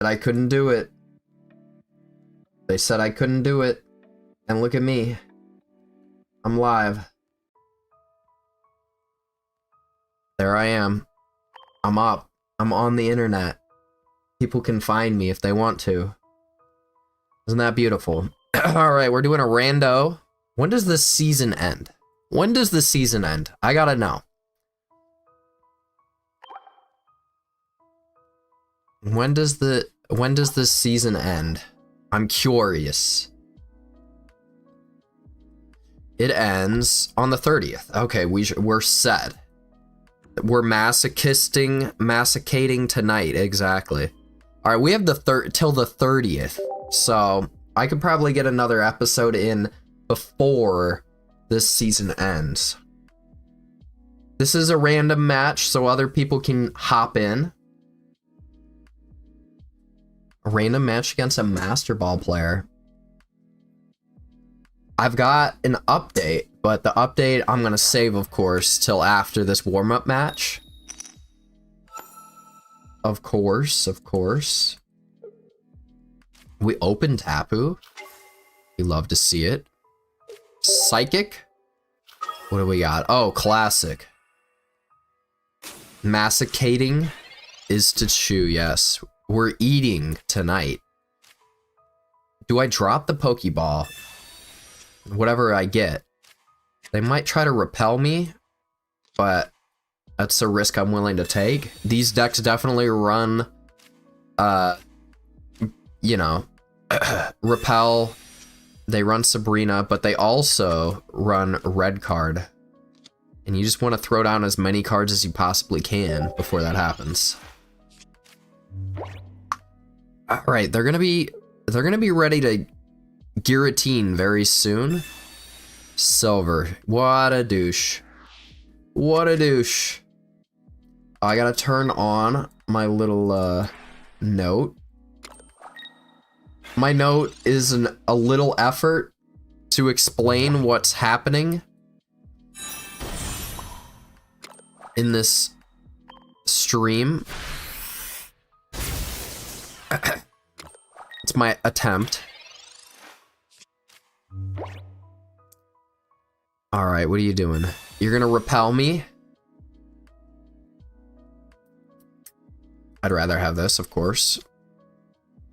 And I couldn't do it. They said I couldn't do it. And look at me. I'm live. There I am. I'm up. I'm on the internet. People can find me if they want to. Isn't that beautiful? Alright, we're doing a rando. When does this season end? When does the season end? I gotta know. When does this season end? I'm curious. It ends on the 30th. Okay, we're set. We're masochating tonight, exactly. All right, we have till the 30th, so I could probably get another episode in before this season ends. This is a random match, so other people can hop in. A random match against a Master Ball player. I've got an update, but the update I'm gonna save, of course, till after this warm-up match. Of course. We open Tapu. We love to see it. Psychic. What do we got? Oh, classic. Masochating is to chew, yes. We're eating tonight. Do I drop the Pokeball? Whatever I get. They might try to repel me, but that's a risk I'm willing to take. These decks definitely run, you know, repel. They run Sabrina, but they also run red card. And you just want to throw down as many cards as you possibly can before that happens. All right, they're gonna be ready to guillotine very soon. Silver, what a douche. What a douche. I gotta turn on my little note. My note is a little effort to explain what's happening in this stream. It's my attempt. All right, what are you doing? You're gonna repel me? I'd rather have this, of course.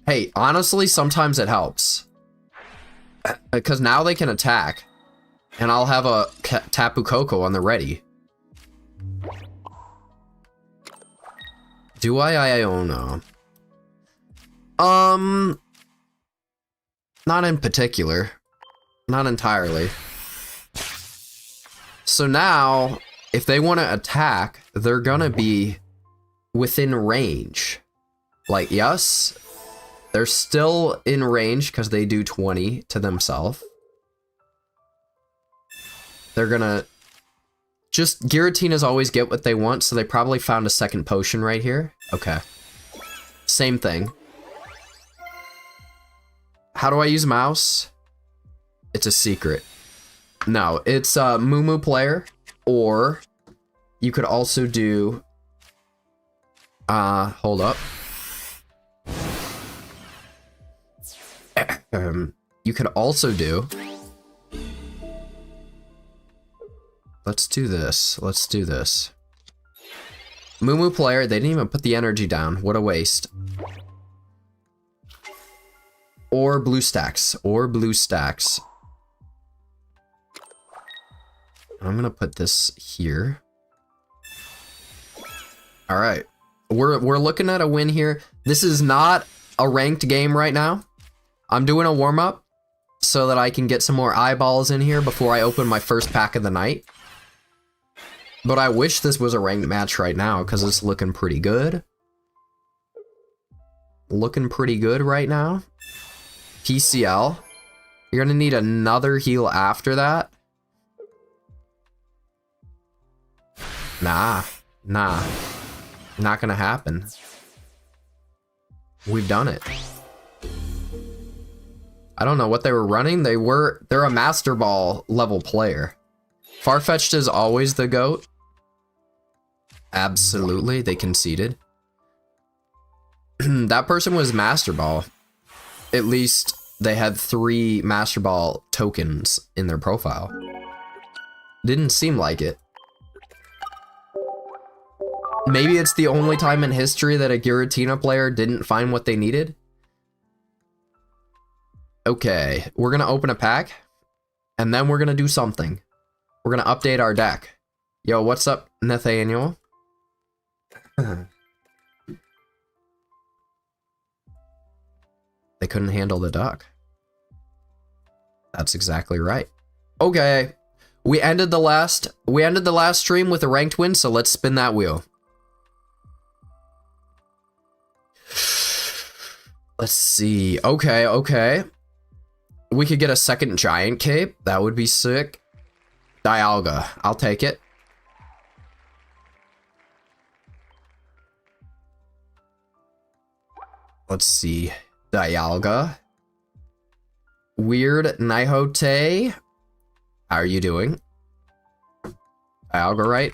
Hey, honestly, sometimes it helps. Because now they can attack. And I'll have a Tapu Koko on the ready. Do I don't know. Not in particular. Not entirely. So now, if they want to attack, they're gonna be within range. Like, yes, they're still in range because they do 20 to themselves. They're gonna just Giratina always get what they want, so they probably found a second potion right here. Okay. Same thing. How do I use mouse? It's a secret. No, it's a Moo player, or you could also do hold up. You could also do, let's do this. Moo player, they didn't even put the energy down. What a waste. Or blue stacks. I'm gonna put this here. All right, we're looking at a win here. This is not a ranked game right now. I'm doing a warm-up so that I can get some more eyeballs in here before I open my first pack of the night. But I wish this was a ranked match right now because it's looking pretty good. Looking pretty good right now. PCL. You're gonna need another heal after that. Nah. Not gonna happen. We've done it. I don't know what they were running. They're a Master Ball level player. Farfetch'd is always the GOAT. Absolutely, they conceded. That person was Master Ball. At least they had 3 Master Ball tokens in their profile. Didn't seem like it. Maybe it's the only time in history that a Giratina player didn't find what they needed. Okay, we're gonna open a pack, and then we're gonna do something. We're gonna update our deck. Yo, what's up, Nathaniel? They couldn't handle the duck. That's exactly right. Okay, we ended the last stream with a ranked win, so let's spin that wheel. Let's see. Okay. We could get a second giant cape. That would be sick. Dialga. I'll take it. Let's see. Dialga. Weird Nihote. How are you doing? Dialga, right?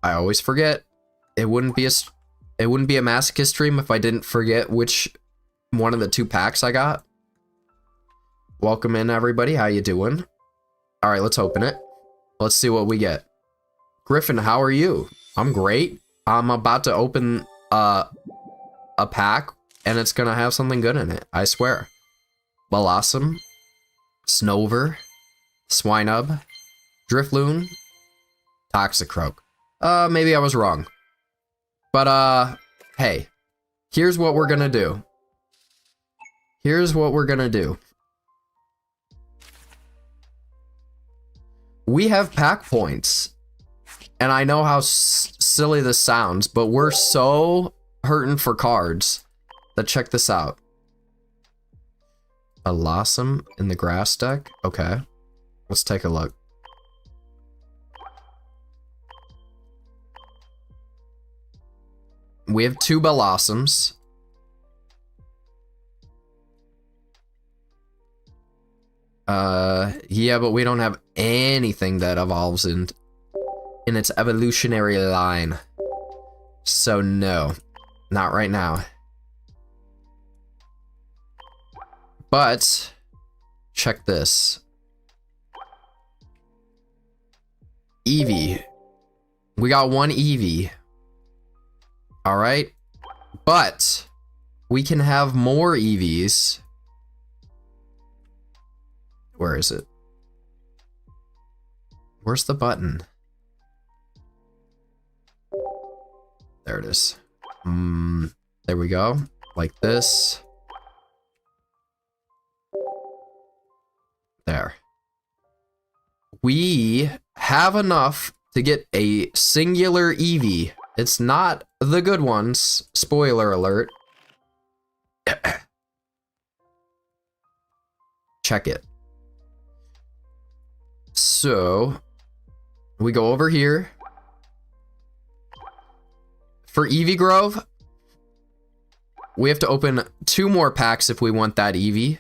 I always forget. It wouldn't be a masochist stream if I didn't forget which one of the 2 packs I got. Welcome in, everybody. How you doing? All right, let's open it. Let's see what we get. Griffin, how are you? I'm great. I'm about to open a pack, and it's gonna have something good in it. I swear. Blossom, Snover, Swinub, Drifloon, Toxicroak. Maybe I was wrong. But, hey, here's what we're gonna do. We have pack points. And I know how silly this sounds, but we're so hurting for cards that check this out. A Blossom in the grass deck? Okay. Let's take a look. We have 2 Blossoms. Yeah, but we don't have anything that evolves in its evolutionary line. So no, not right now. But check this. Eevee. We got 1 Eevee. All right, but we can have more Eevees. Where is it? Where's the button? There it is. There we go. Like this. There. We have enough to get a singular Eevee. It's not the good ones. Spoiler alert. Check it. So, we go over here. For Eevee Grove, we have to open 2 more packs if we want that Eevee.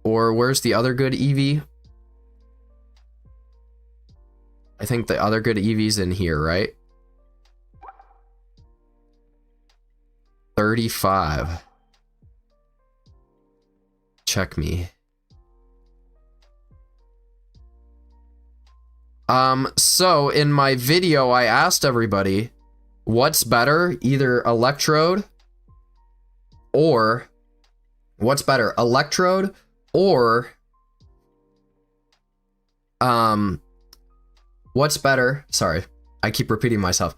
Or where's the other good Eevee? I think the other good Eevee's in here, right? 35. Check me. So in my video, I asked everybody, what's better, either Electrode or what's better, Electrode or what's better? Sorry, I keep repeating myself.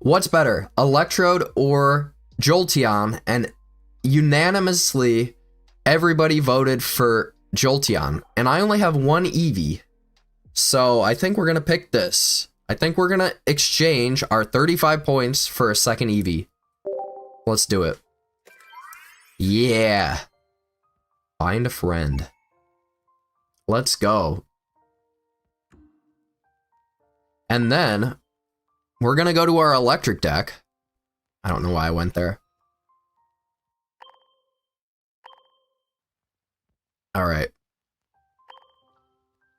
What's better, Electrode or Jolteon? And unanimously, everybody voted for Jolteon, and I only have 1 Eevee. So I think we're going to pick this. I think we're going to exchange our 35 points for a second Eevee. Let's do it. Yeah. Find a friend. Let's go. And then we're going to go to our electric deck. I don't know why I went there. All right.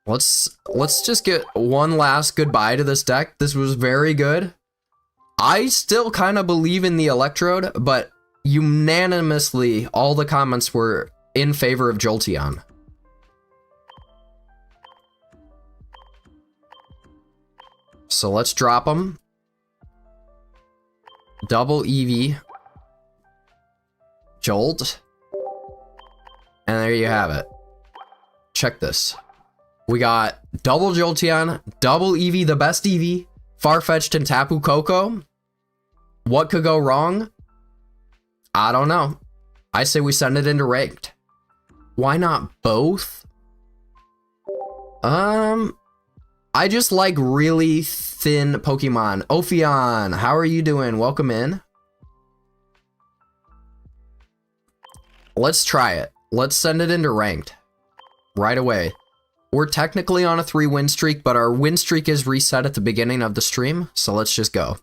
Let's just get one last goodbye to this deck. This was very good. I still kind of believe in the Electrode, but unanimously, all the comments were in favor of Jolteon. So let's drop them. Double Eevee. Jolt. And there you have it. Check this. We got double Jolteon, double Eevee, the best Eevee, Farfetch'd and Tapu Koko. What could go wrong? I don't know. I say we send it into ranked. Why not both? I just like really thin Pokemon. Ophion, how are you doing? Welcome in. Let's try it. Let's send it into ranked right away. We're technically on a 3-win streak, but our win streak is reset at the beginning of the stream, so let's just go.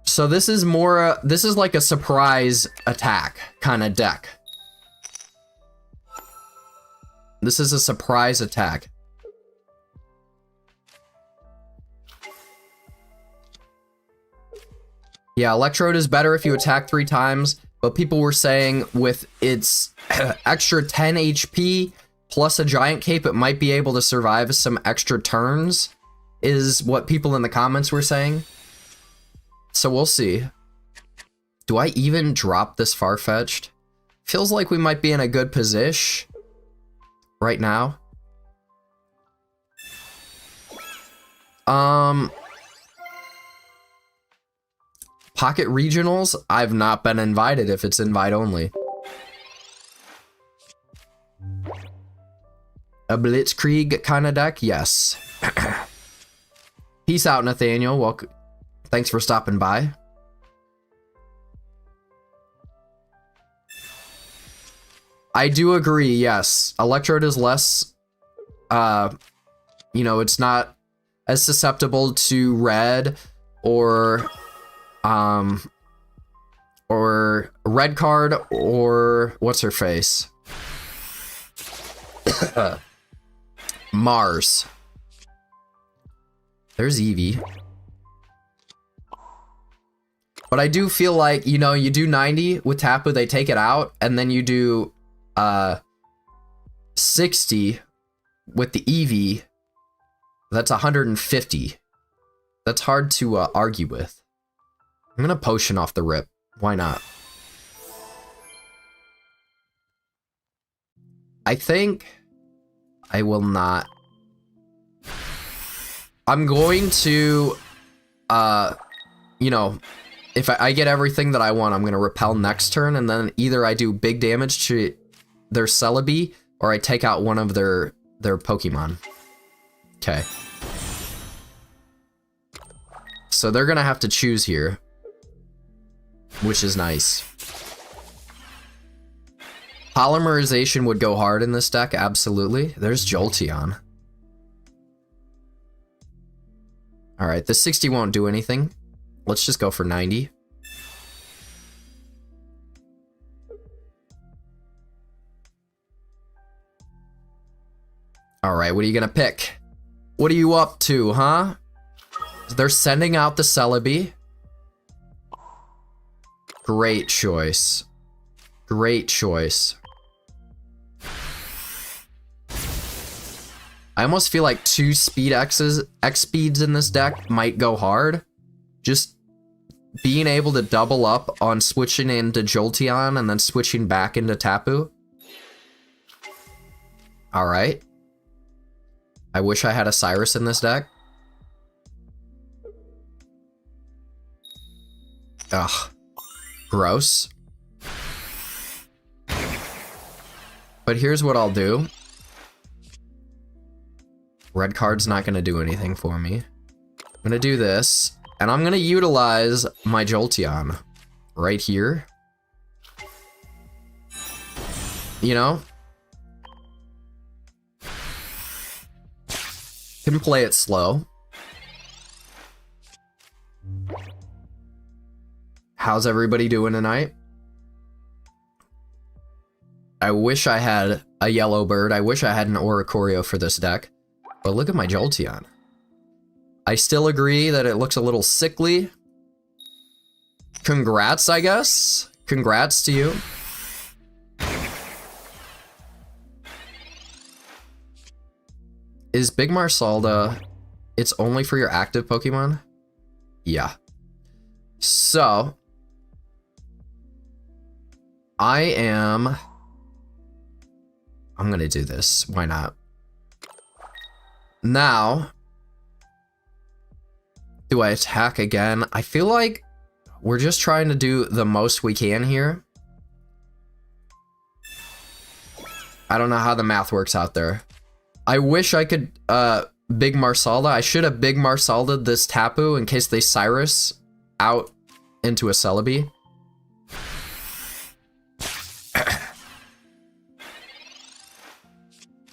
So this is more, this is like a surprise attack kind of deck. This is a surprise attack. Yeah, Electrode is better if you attack 3 times, but people were saying with its extra 10 HP plus a giant cape, it might be able to survive some extra turns, is what people in the comments were saying. So we'll see. Do I even drop this Farfetch'd? Feels like we might be in a good position right now. Pocket Regionals? I've not been invited if it's invite only. A Blitzkrieg kind of deck? Yes. Peace out, Nathaniel. Welcome. Thanks for stopping by. I do agree, yes. Electrode is less, you know, it's not as susceptible to red or red card or what's her face? Mars. There's Eevee. But I do feel like, you know, you do 90 with Tapu, they take it out, and then you do 60 with the Eevee. That's 150. That's hard to argue with. I'm gonna potion off the rip. Why not? I think I will not. I'm going to, you know, if I get everything that I want, I'm gonna repel next turn, and then either I do big damage to their Celebi, or I take out one of their Pokemon. Okay. So they're gonna have to choose here, which is nice. Polymerization would go hard in this deck, absolutely. There's Jolteon. Alright, the 60 won't do anything. Let's just go for 90. Alright, what are you gonna pick? What are you up to, huh? They're sending out the Celebi. Great choice. Great choice. I almost feel like 2 speed X speeds in this deck might go hard. Just being able to double up on switching into Jolteon and then switching back into Tapu. Alright. I wish I had a Cyrus in this deck. Ugh. Gross. But here's what I'll do. Red card's not gonna do anything for me. I'm gonna do this, and I'm gonna utilize my Jolteon right here. You know? Can play it slow. How's everybody doing tonight? I wish I had a yellow bird. I wish I had an Oricorio for this deck. But look at my Jolteon. I still agree that it looks a little sickly. Congrats, I guess. Congrats to you. Is Big Marsalda, it's only for your active Pokemon? Yeah. So, I'm gonna do this. Why not? Now, do I attack again? I feel like we're just trying to do the most we can here. I don't know how the math works out there. I wish I could Big Marsalda. I should have Big Marsalda this Tapu in case they Cyrus out into a Celebi.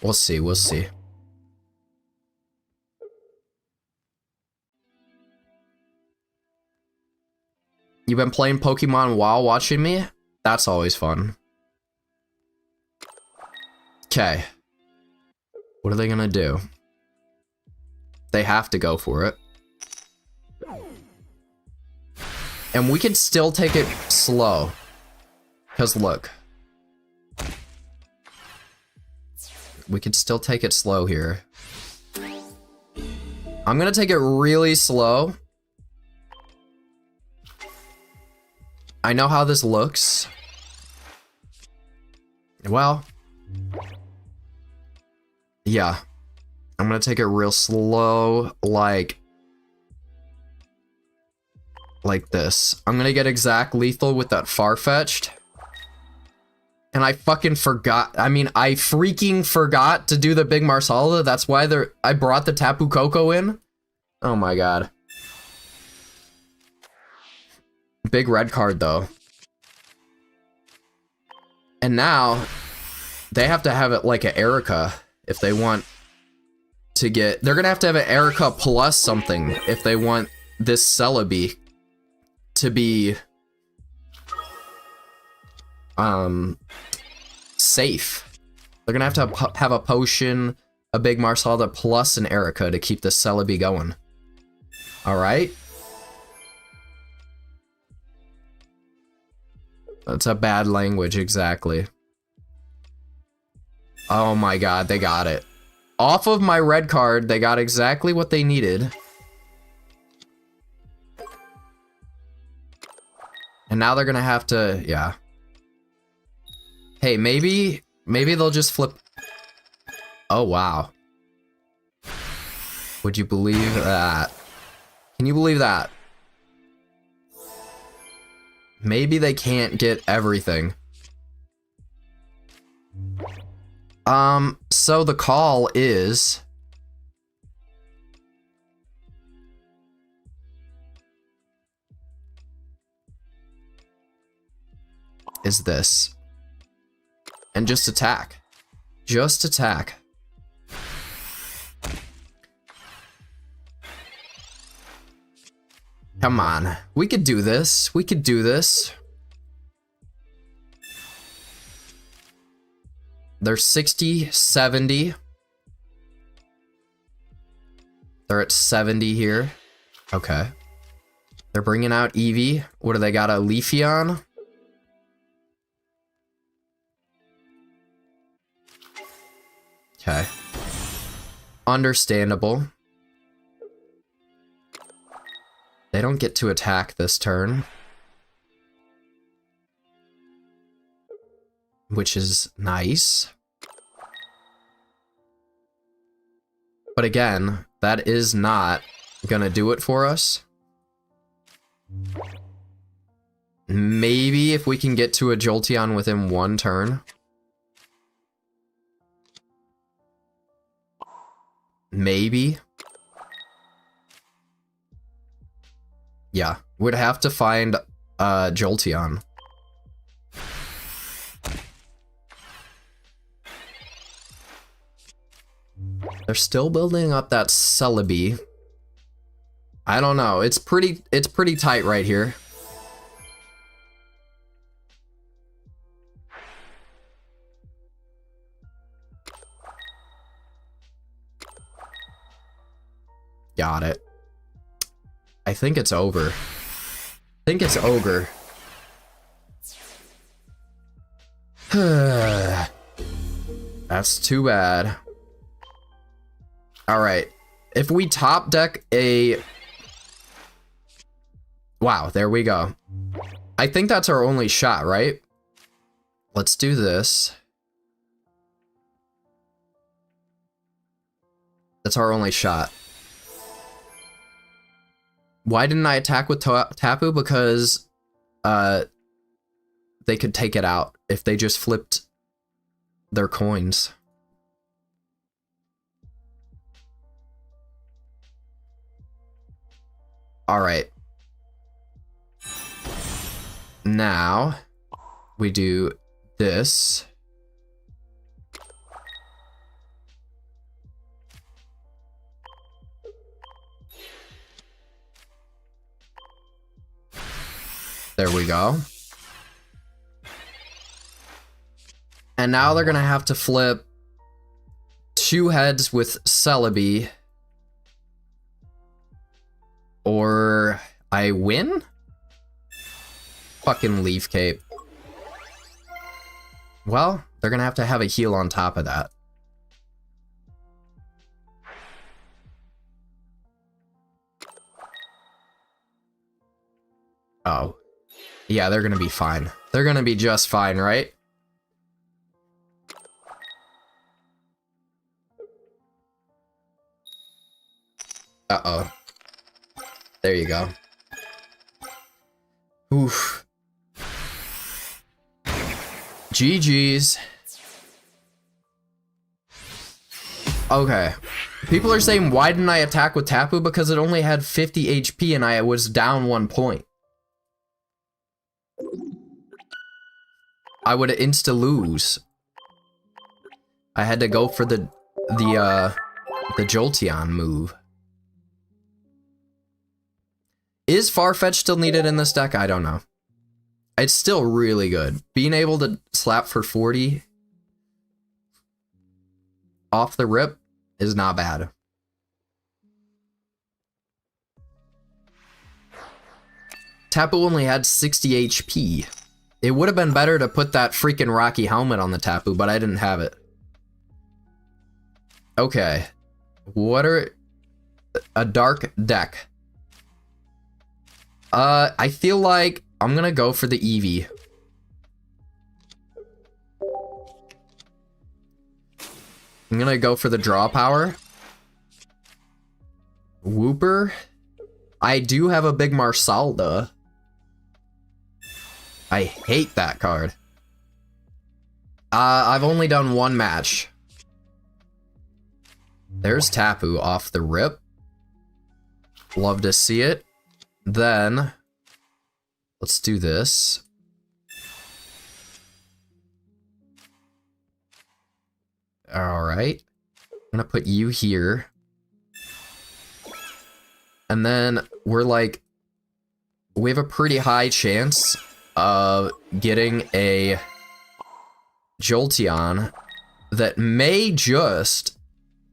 We'll see, we'll see. You've been playing Pokemon while watching me? That's always fun. Okay. What are they gonna do? They have to go for it. And we can still take it slow. Because look. We can still take it slow here. I'm gonna take it really slow. I know how this looks. Well. Yeah. I'm gonna take it real slow, like this. I'm gonna get exact lethal with that Farfetch'd. And I fucking forgot. I mean, I freaking forgot to do the Big Marsalda. That's why I brought the Tapu Koko in. Oh my god. Big red card though. And now they have to have it like an Erica if they want to get. They're gonna have to have an Erica plus something if they want this Celebi to be safe. They're gonna have to have a potion, a Big Marsalda plus an Erica to keep the Celebi going. All right. That's a bad language, exactly. Oh my god, they got it. Off of my red card, they got exactly what they needed. And now they're gonna have to, yeah. Hey, maybe they'll just flip. Oh, wow. Would you believe that? Can you believe that? Maybe they can't get everything. So the call is this. And just attack. Just attack. Come on. We could do this. We could do this. They're 60, 70. They're at 70 here. Okay. They're bringing out Eevee. What do they got? A Leafeon? Okay. Understandable. They don't get to attack this turn. Which is nice. But again, that is not gonna do it for us. Maybe if we can get to a Jolteon within one turn. Maybe. Yeah, we'd have to find Jolteon. They're still building up that Celebi. I don't know. It's pretty tight right here. Got it. I think it's over. I think it's ogre. That's too bad. Alright. If we top deck a... Wow, there we go. I think that's our only shot, right? Let's do this. That's our only shot. Why didn't I attack with Tapu? Because they could take it out if they just flipped their coins. All right. Now we do this. There we go. And now they're gonna have to flip 2 heads with Celebi. Or I win? Fucking Leaf Cape. Well, they're gonna have to have a heal on top of that. Oh. Yeah, they're gonna be fine. They're gonna be just fine, right? Uh-oh. There you go. Oof. GG's. Okay. People are saying, why didn't I attack with Tapu? Because it only had 50 HP and I was down 1 point. I would insta-lose. I had to go for the Jolteon move. Is Farfetch still needed in this deck? I don't know. It's still really good. Being able to slap for 40 off the rip is not bad. Tapu only had 60 HP. It would have been better to put that freaking Rocky helmet on the Tapu, but I didn't have it. Okay. What are... A dark deck. I feel like I'm gonna go for the Eevee. I'm gonna go for the draw power. Wooper. I do have a big Marsalda. I hate that card. I've only done 1 match. There's Tapu off the rip. Love to see it. Then, let's do this. Alright. I'm gonna put you here. And then we're like, we have a pretty high chance of getting a Jolteon that may just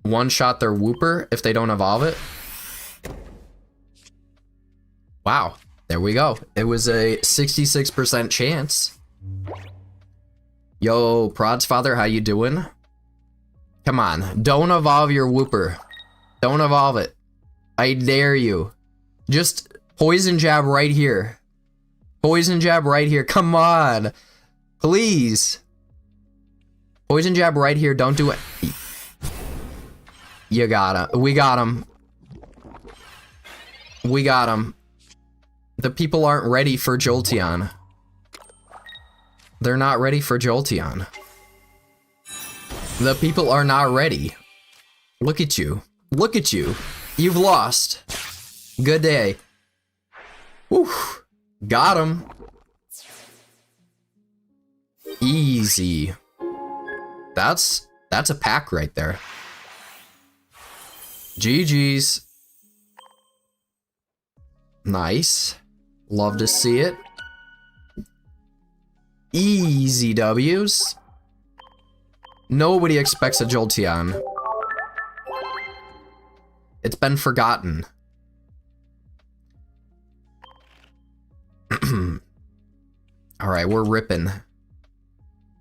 one-shot their Wooper if they don't evolve it. Wow, there we go. It was a 66% chance. Yo, Prod's father, how you doing? Come on, don't evolve your Wooper. Don't evolve it. I dare you. Just poison jab right here. Poison jab right here. Come on. Please. Poison jab right here. Don't do it. You got him. We got him. We got him. The people aren't ready for Jolteon. They're not ready for Jolteon. The people are not ready. Look at you. Look at you. You've lost. Good day. Whew. Got him. Easy. That's a pack right there. GG's. Nice. Love to see it. Easy W's. Nobody expects a Jolteon. It's been forgotten. All right, we're ripping.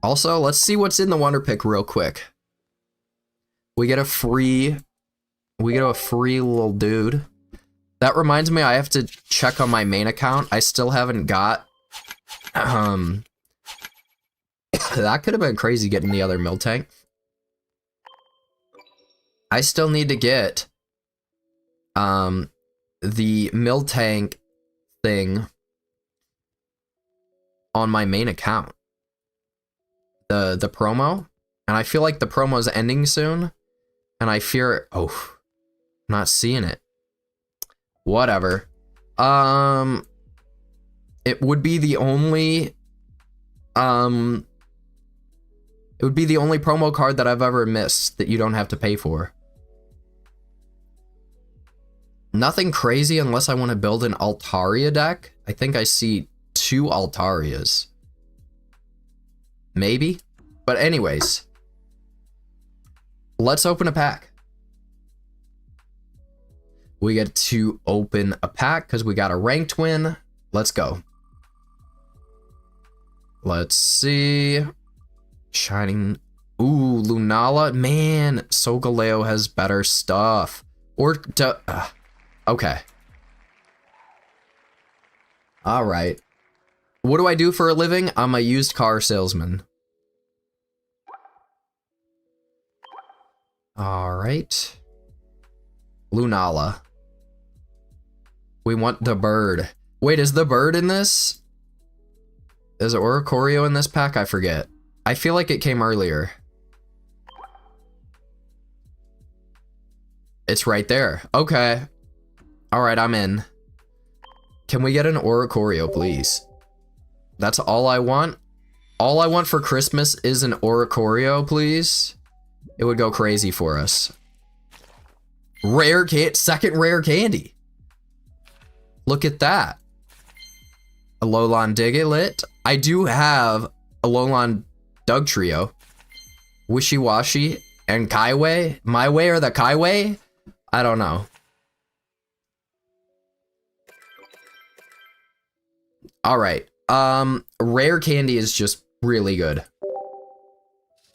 Also, let's see what's in the Wonder Pick real quick. We get a free little dude. That reminds me, I have to check on my main account. I still haven't got, that could have been crazy getting the other mill tank. I still need to get, the mill tank thing on my main account. The promo, and I feel like the promo is ending soon, and I fear, oh, I'm not seeing it. Whatever. It would be the only, it would be the only promo card that I've ever missed that you don't have to pay for. Nothing crazy unless I want to build an Altaria deck. I think I see 2 Altarias. Maybe? But anyways. Let's open a pack. We get to open a pack because we got a ranked win. Let's go. Let's see. Shining. Ooh, Lunala. Man, Solgaleo has better stuff. Or, okay. Alright. What do I do for a living? I'm a used car salesman. Alright. Lunala. We want the bird. Wait, is the bird in this? Is Oricorio in this pack? I forget. I feel like it came earlier. It's right there. Okay. Alright, I'm in. Can we get an Oricorio, please? That's all I want. All I want for Christmas is an Oricorio, please. It would go crazy for us. Rare second rare candy. Look at that. A Alolan Diglett. I do have a Alolan Dugtrio. Wishy-Washy and Kaiway. My way or the Kaiway? I don't know. Alright. Rare candy is just really good.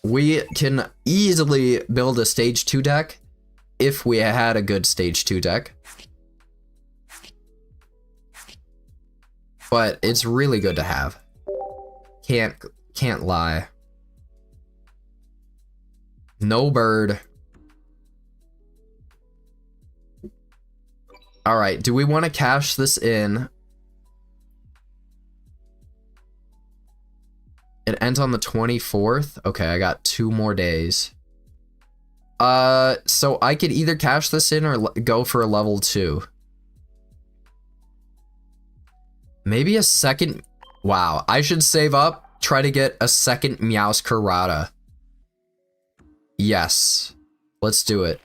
We can easily build a stage 2 deck if we had a good stage 2 deck. But it's really good to have. Can't lie. No bird. Alright, do we want to cash this in? It ends on the 24th. Okay, I got 2 more days. So I could either cash this in or go for a level 2. Maybe a second. Wow, I should save up, try to get a second Meowscarada. Yes, let's do it.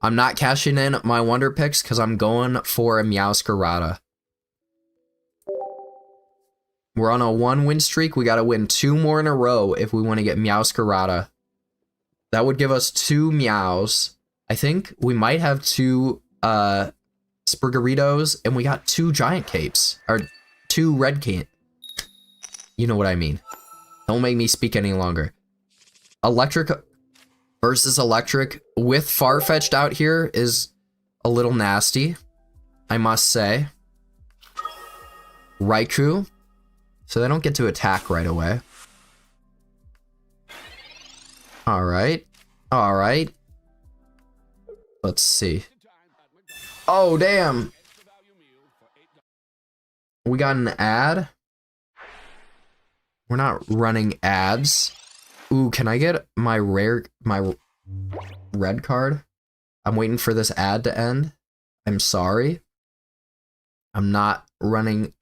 I'm not cashing in my Wonder Picks because I'm going for a Meowscarada. We're on a 1-win streak. We got to win 2 more in a row if we want to get Meowscarada. That would give us 2 Meows. I think we might have 2 Sprigoritos, and we got 2 Giant Capes. Or 2 Red Can. You know what I mean. Don't make me speak any longer. Electric versus Electric with Farfetch'd out here is a little nasty, I must say. Raikou. So they don't get to attack right away. Alright. Alright. Let's see. Oh, damn. We got an ad. We're not running ads. Ooh, can I get my red card? I'm waiting for this ad to end. I'm sorry. I'm not running.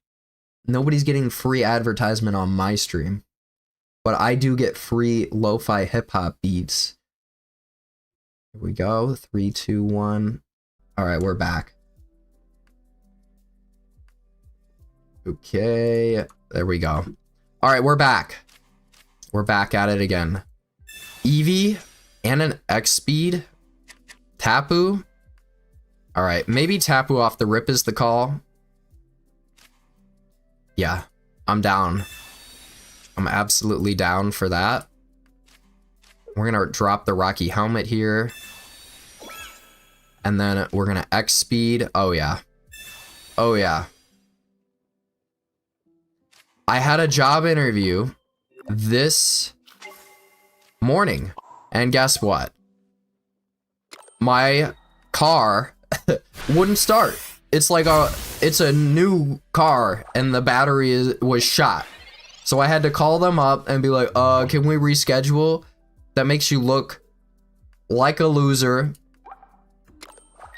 Nobody's getting free advertisement on my stream. But I do get free lo-fi hip-hop beats. Here we go. 3, 2, 1. Alright, we're back. Okay. There we go. Alright, we're back. We're back at it again. Eevee and an X-Speed. Tapu. Alright, maybe Tapu off the rip is the call. Yeah, I'm down. I'm absolutely down for that. We're gonna drop the Rocky Helmet here. And then we're gonna X speed. Oh yeah. Oh yeah. I had a job interview this morning. And guess what? My car wouldn't start. It's like it's a new car and the battery was shot. So I had to call them up and be like, can we reschedule? That makes you look like a loser.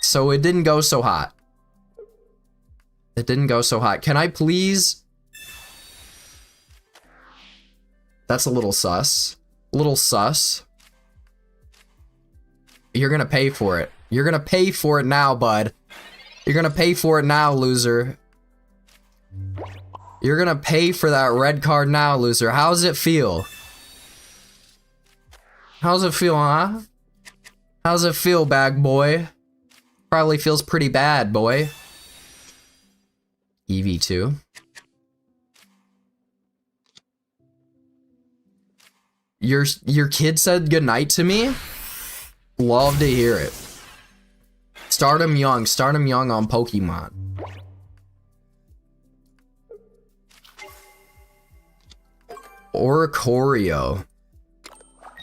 So it didn't go so hot. It didn't go so hot. Can I please? That's a little sus. A little sus. You're gonna pay for it. You're gonna pay for it now, bud. You're gonna pay for it now, loser. You're gonna pay for that red card now, loser. How's it feel? How's it feel, huh? How's it feel, bag boy? Probably feels pretty bad, boy. EV2. Your kid said goodnight to me? Love to hear it. Start him young on Pokemon. Oricorio.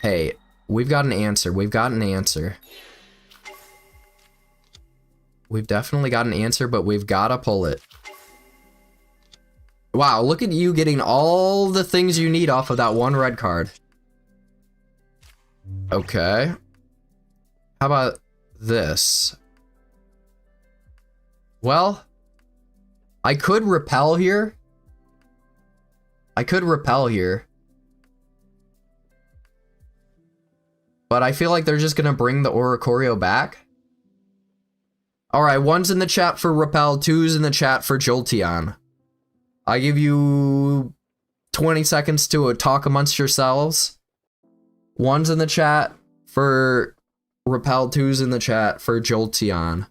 Hey, we've got an answer. We've got an answer. We've definitely got an answer, but we've got to pull it. Wow, look at you getting all the things you need off of that one red card. Okay. How about this? Well, I could repel here. I could repel here. But I feel like they're just gonna bring the Oricorio back. Alright, 1's in the chat for repel, 2's in the chat for Jolteon. I give you 20 seconds to talk amongst yourselves. 1's in the chat for repel, 2's in the chat for Jolteon.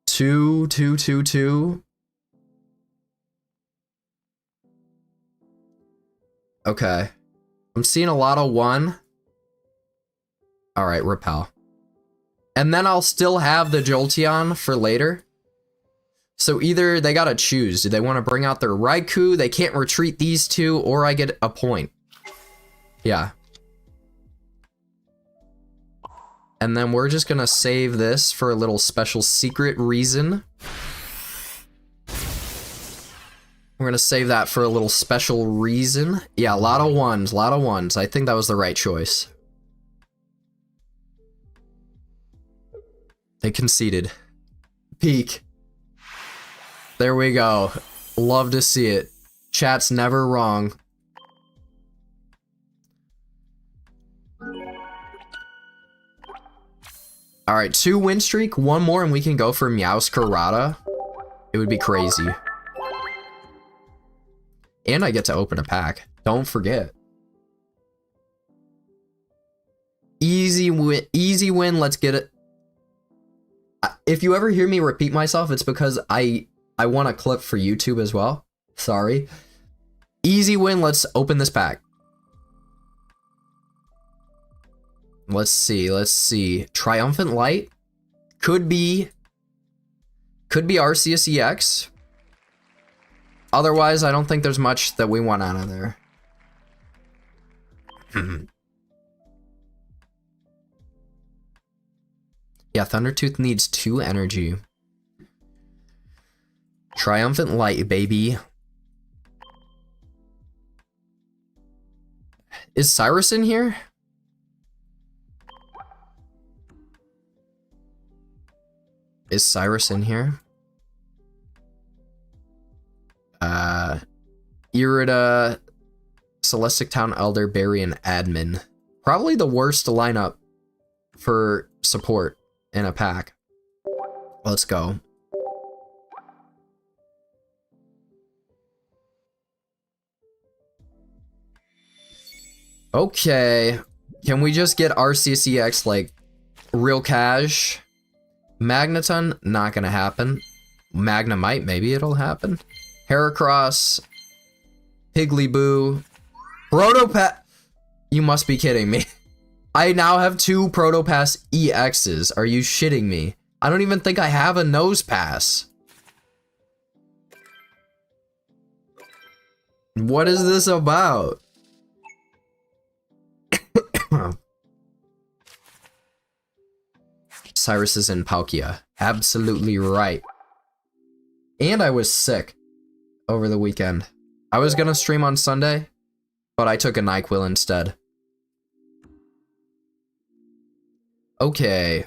2. Okay. I'm seeing a lot of 1. Alright, repel. And then I'll still have the Jolteon for later. So either they gotta choose. Do they want to bring out their Raikou? They can't retreat these two, or I get a point. Yeah. And then we're just gonna save this for a little special secret reason. We're gonna save that for a little special reason. Yeah, a lot of 1s, a lot of 1s. I think that was the right choice. They conceded. Peak. There we go. Love to see it. Chat's never wrong. Alright, 2 win streak, 1 more, and we can go for Meowscarada. It would be crazy. And I get to open a pack. Don't forget. Easy win, let's get it. If you ever hear me repeat myself, it's because I want a clip for YouTube as well. Sorry. Easy win, let's open this pack. Let's see. Triumphant Light. Could be Arceus EX. Otherwise, I don't think there's much that we want out of there. Yeah, Thundertooth needs 2 energy. Triumphant Light, baby. Is Cyrus in here? Is Cyrus in here? Irida, Celestic Town Elder, Berry, and Admin. Probably the worst lineup for support in a pack. Let's go. Okay. Can we just get Arceus EX like real cash? Magneton, not gonna happen. Magnemite, maybe it'll happen. Heracross, Piglyboo, Protopass. You must be kidding me. I now have 2 Protopass EXs. Are you shitting me? I don't even think I have a Nose Pass. What is this about? Cyrus is in Palkia. Absolutely right. And I was sick over the weekend. I was gonna stream on Sunday, but I took a NyQuil instead. Okay.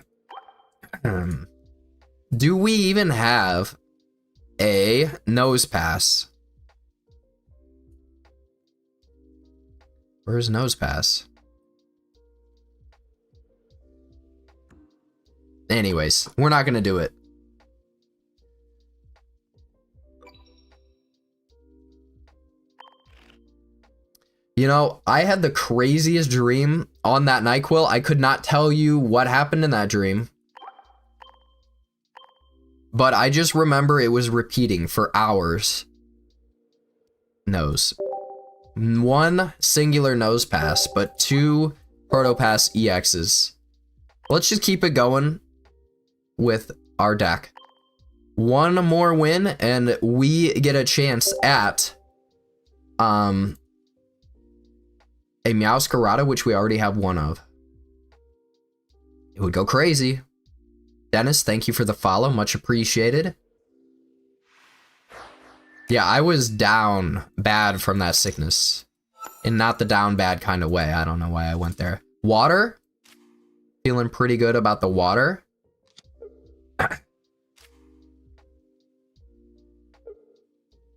Do we even have a Nose Pass? Where's Nose Pass? Anyways, we're not gonna do it. You know, I had the craziest dream on that NyQuil. I could not tell you what happened in that dream. But I just remember it was repeating for hours. Nose. 1 singular Nose Pass, but 2 Protopass EXs. Let's just keep it going with our deck. 1 more win, and we get a chance at a Meowscarada, which we already have 1 of. It would go crazy. Dennis, thank you for the follow. Much appreciated. Yeah, I was down bad from that sickness. In not the down bad kind of way. I don't know why I went there. Water. Feeling pretty good about the water.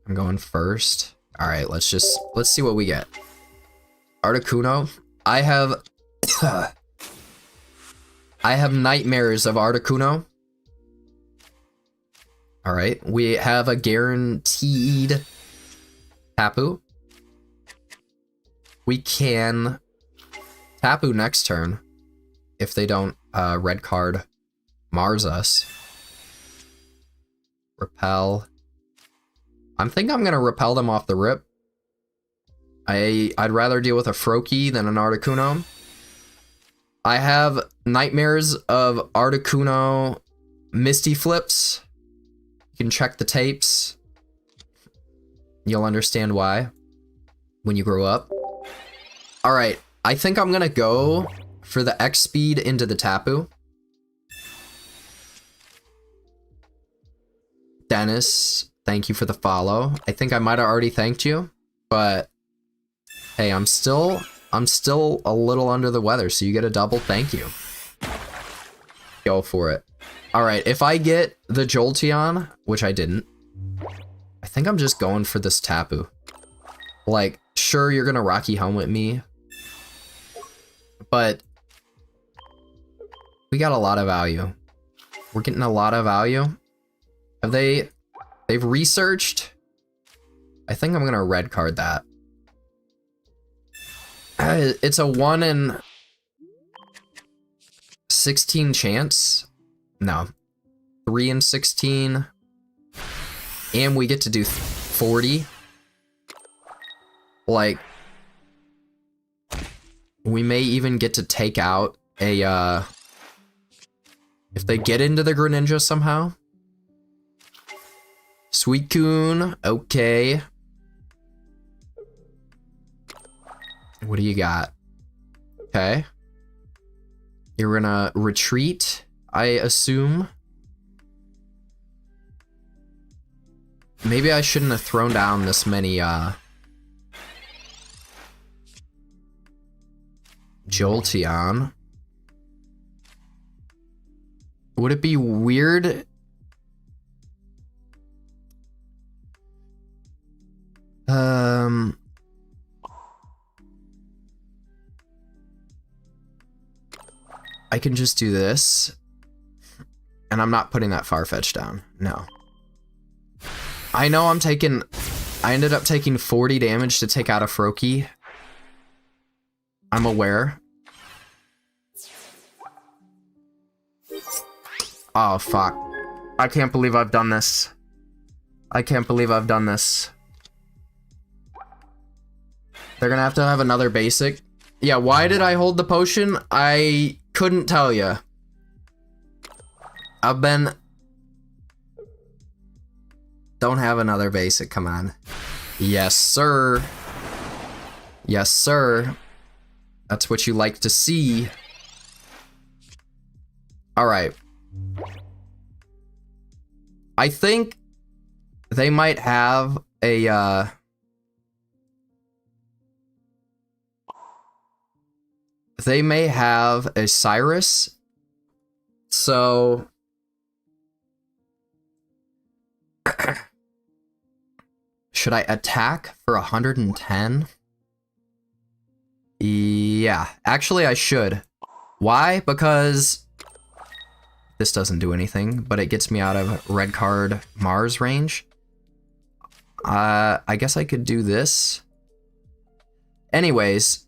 I'm going first. All right, let's see what we get. Articuno. I have nightmares of Articuno. All right, we have a guaranteed Tapu. We can Tapu next turn if they don't red card Mars us. Repel. I think I'm gonna repel them off the rip. I'd rather deal with a Froakie than an Articuno. I have nightmares of Articuno Misty Flips. You can check the tapes. You'll understand why when you grow up. All right, I think I'm gonna go for the X speed into the Tapu. Dennis, thank you for the follow. I think I might have already thanked you, but hey, I'm still a little under the weather, so you get a double thank you. Go for it. All right, if I get the Jolteon, which I didn't, I think I'm just going for this Tapu. Like, sure, you're gonna Rocky Helmet me, but we got a lot of value. We're getting a lot of value. Have they've researched? I think I'm gonna red card that. It's a 1 in 16 chance. No, 3 in 16. And we get to do 40. Like, we may even get to take out a, if they get into the Greninja somehow. Suicune, okay. What do you got? Okay. You're gonna retreat, I assume. Maybe I shouldn't have thrown down this many, Jolteon. Would it be weird? I can just do this. And I'm not putting that Farfetch down. No. I know I'm taking... I ended up taking 40 damage to take out a Froakie. I'm aware. Oh, fuck. I can't believe I've done this. I can't believe I've done this. They're gonna have to have another basic. Yeah, why did I hold the potion? I couldn't tell you. I've been... Don't have another basic, come on. Yes, sir. Yes, sir. That's what you like to see. Alright. I think they might have a, they may have a Cyrus. So... Should I attack for 110? Yeah, actually I should. Why? Because this doesn't do anything, but it gets me out of red card Mars range. I guess I could do this. Anyways,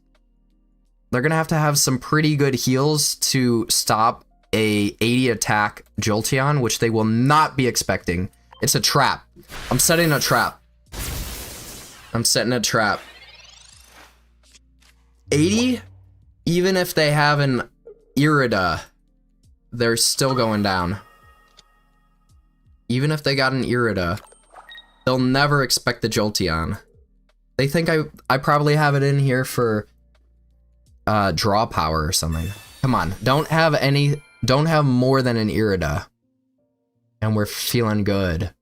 they're gonna have to have some pretty good heals to stop a 80 attack Jolteon, which they will not be expecting. It's a trap. I'm setting a trap. I'm setting a trap. 80? Even if they have an Irida, they're still going down. Even if they got an Irida, they'll never expect the Jolteon. They think I probably have it in here for draw power or something. Come on, don't have more than an Irida. And we're feeling good.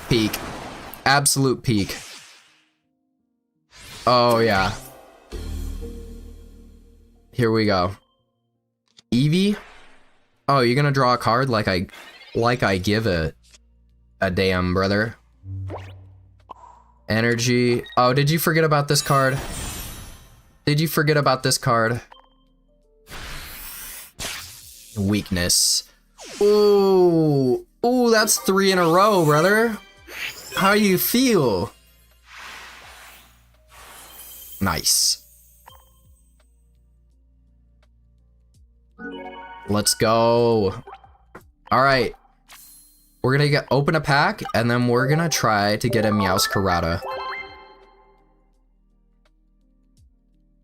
Peak. Absolute peak. Oh yeah. Here we go. Eevee? Oh, you're gonna draw a card like I give it a damn, brother. Energy. Oh, did you forget about this card? Did you forget about this card? Weakness. Ooh. Ooh, that's 3 in a row, brother. How you feel? Nice. Let's go. Alright. We're gonna open a pack, and then we're gonna try to get a Meowscarada.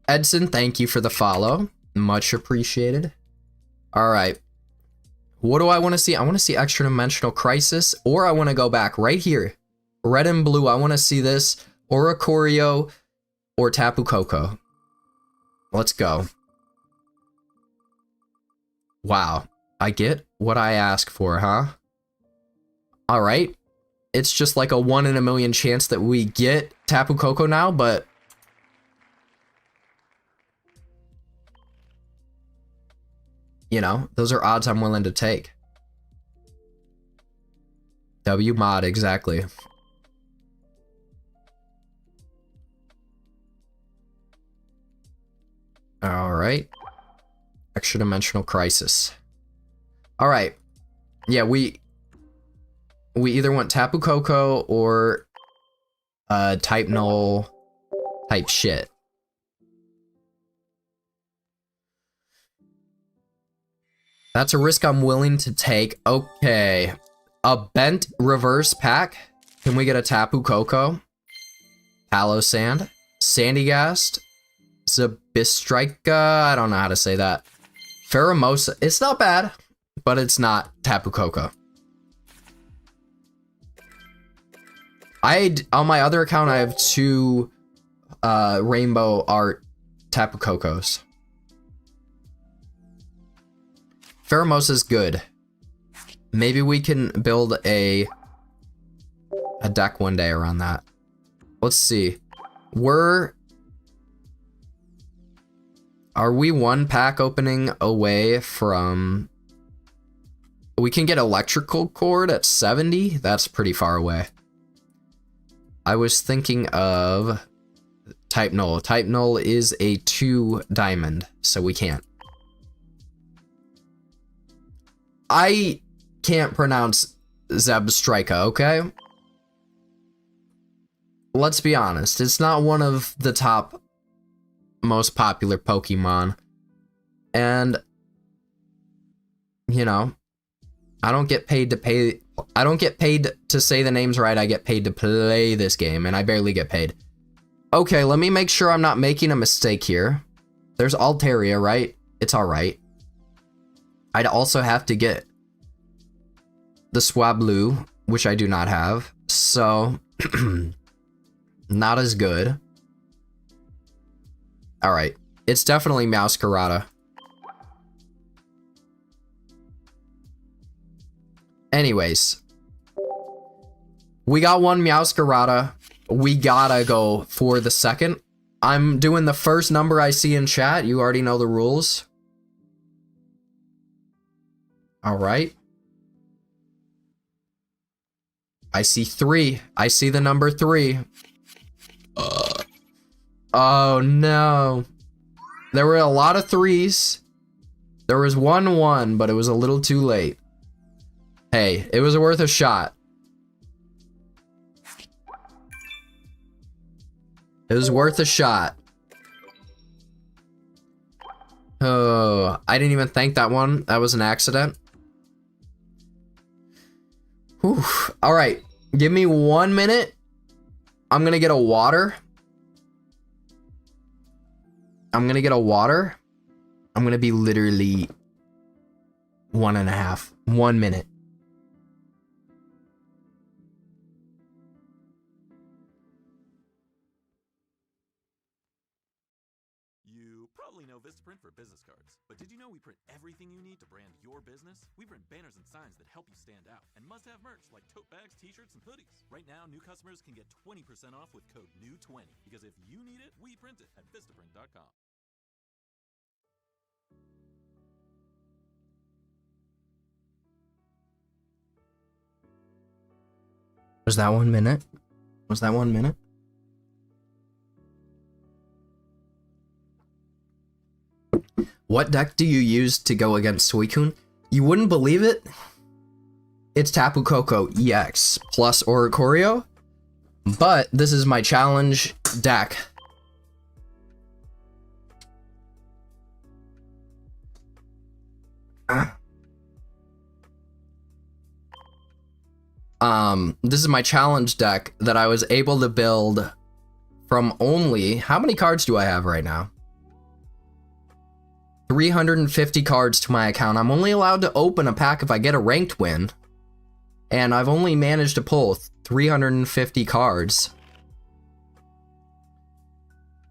Edson, thank you for the follow. Much appreciated. Alright. What do I want to see? I want to see Extra-Dimensional Crisis, or I want to go back right here. Red and blue, I want to see this, or Oricorio, or Tapu Koko. Let's go. Wow. I get what I ask for, huh? Alright. It's just like a 1 in a million chance that we get Tapu Koko now, but... You know, those are odds I'm willing to take. W mod, exactly. Alright. Extra-Dimensional Crisis. Alright. Yeah, we either want Tapu Koko or type null type shit. That's a risk I'm willing to take. Okay. A bent reverse pack. Can we get a Tapu Koko? Palossand. Sandygast. Zabistrika. I don't know how to say that. Pheromosa. It's not bad, but it's not Tapu Koko. On my other account, I have 2 rainbow art Tapu Kokos. Pheromosa is good. Maybe we can build a deck one day around that. Let's see. Are we 1 pack opening away from... We can get Electrical Cord at 70? That's pretty far away. I was thinking of Type Null. Type Null is a 2 diamond, so we can't. I can't pronounce Zebstrika, okay? Let's be honest, it's not one of the top most popular Pokemon. And, you know, I don't get paid to say the names right. I get paid to play this game, and I barely get paid. Okay, let me make sure I'm not making a mistake here. There's Altaria, right? It's alright. I'd also have to get the Swablu, which I do not have. So, not as good. Alright. It's definitely Meowscarada. Anyways. We got one Meowscarada. We gotta go for the second. I'm doing the first number I see in chat. You already know the rules. Alright. I see 3. I see the number 3. Oh no. There were a lot of 3s. There was 1, but it was a little too late. Hey, it was worth a shot. It was worth a shot. Oh, I didn't even think that one. That was an accident. Whew. All right, give me 1 minute. I'm gonna get a water. I'm gonna get a water. I'm gonna be literally 1.5. 1 minute. Print for business cards. But did you know we print everything you need to brand your business? We print banners and signs that help you stand out, and must-have merch like tote bags, t-shirts, and hoodies. Right now, new customers can get 20% off with code NEW20, because if you need it, we print it at vistaprint.com. Was that 1 minute? Was that 1 minute? What deck do you use to go against Suicune? You wouldn't believe it. It's Tapu Koko EX plus Oricorio, but this is my challenge deck. This is my challenge deck that I was able to build from only... How many cards do I have right now? 350 cards to my account. I'm only allowed to open a pack if I get a ranked win. And I've only managed to pull 350 cards.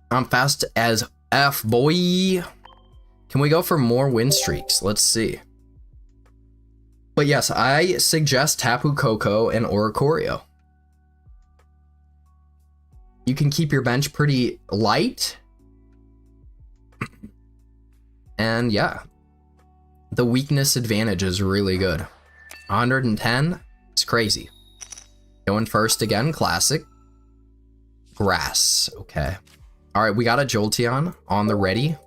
I'm fast as F, boy. Can we go for more win streaks? Let's see. But yes, I suggest Tapu Koko and Oricorio. You can keep your bench pretty light. And yeah, the weakness advantage is really good. 110, it's crazy. Going first again, classic. Grass, okay. All right, we got a Jolteon on the ready.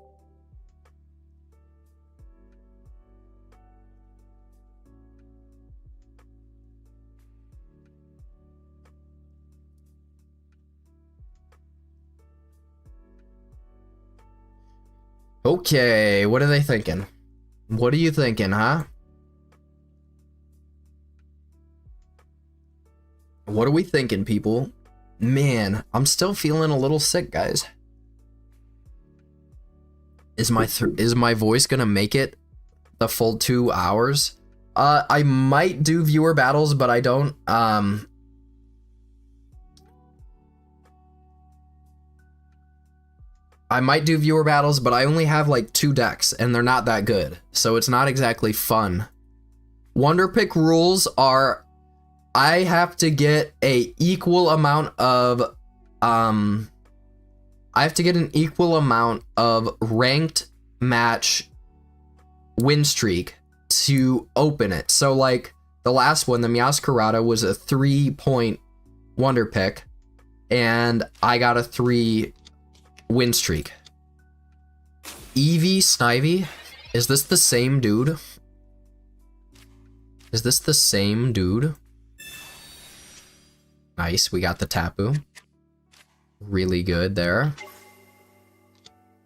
Okay, what are they thinking? What are you thinking, huh? What are we thinking, people? Man, I'm still feeling a little sick, guys. Is my voice gonna make it the full 2 hours? I might do viewer battles, but I don't, I might do viewer battles, but I only have like 2 decks, and they're not that good, so it's not exactly fun. Wonder Pick rules are, I have to get a equal amount of, I have to get an equal amount of ranked match win streak to open it. So like the last one, the Meowscarada was a 3-point Wonder Pick, and I got a 3 win streak. Eevee Snivy? Is this the same dude? Is this the same dude? Nice, we got the Tapu. Really good there.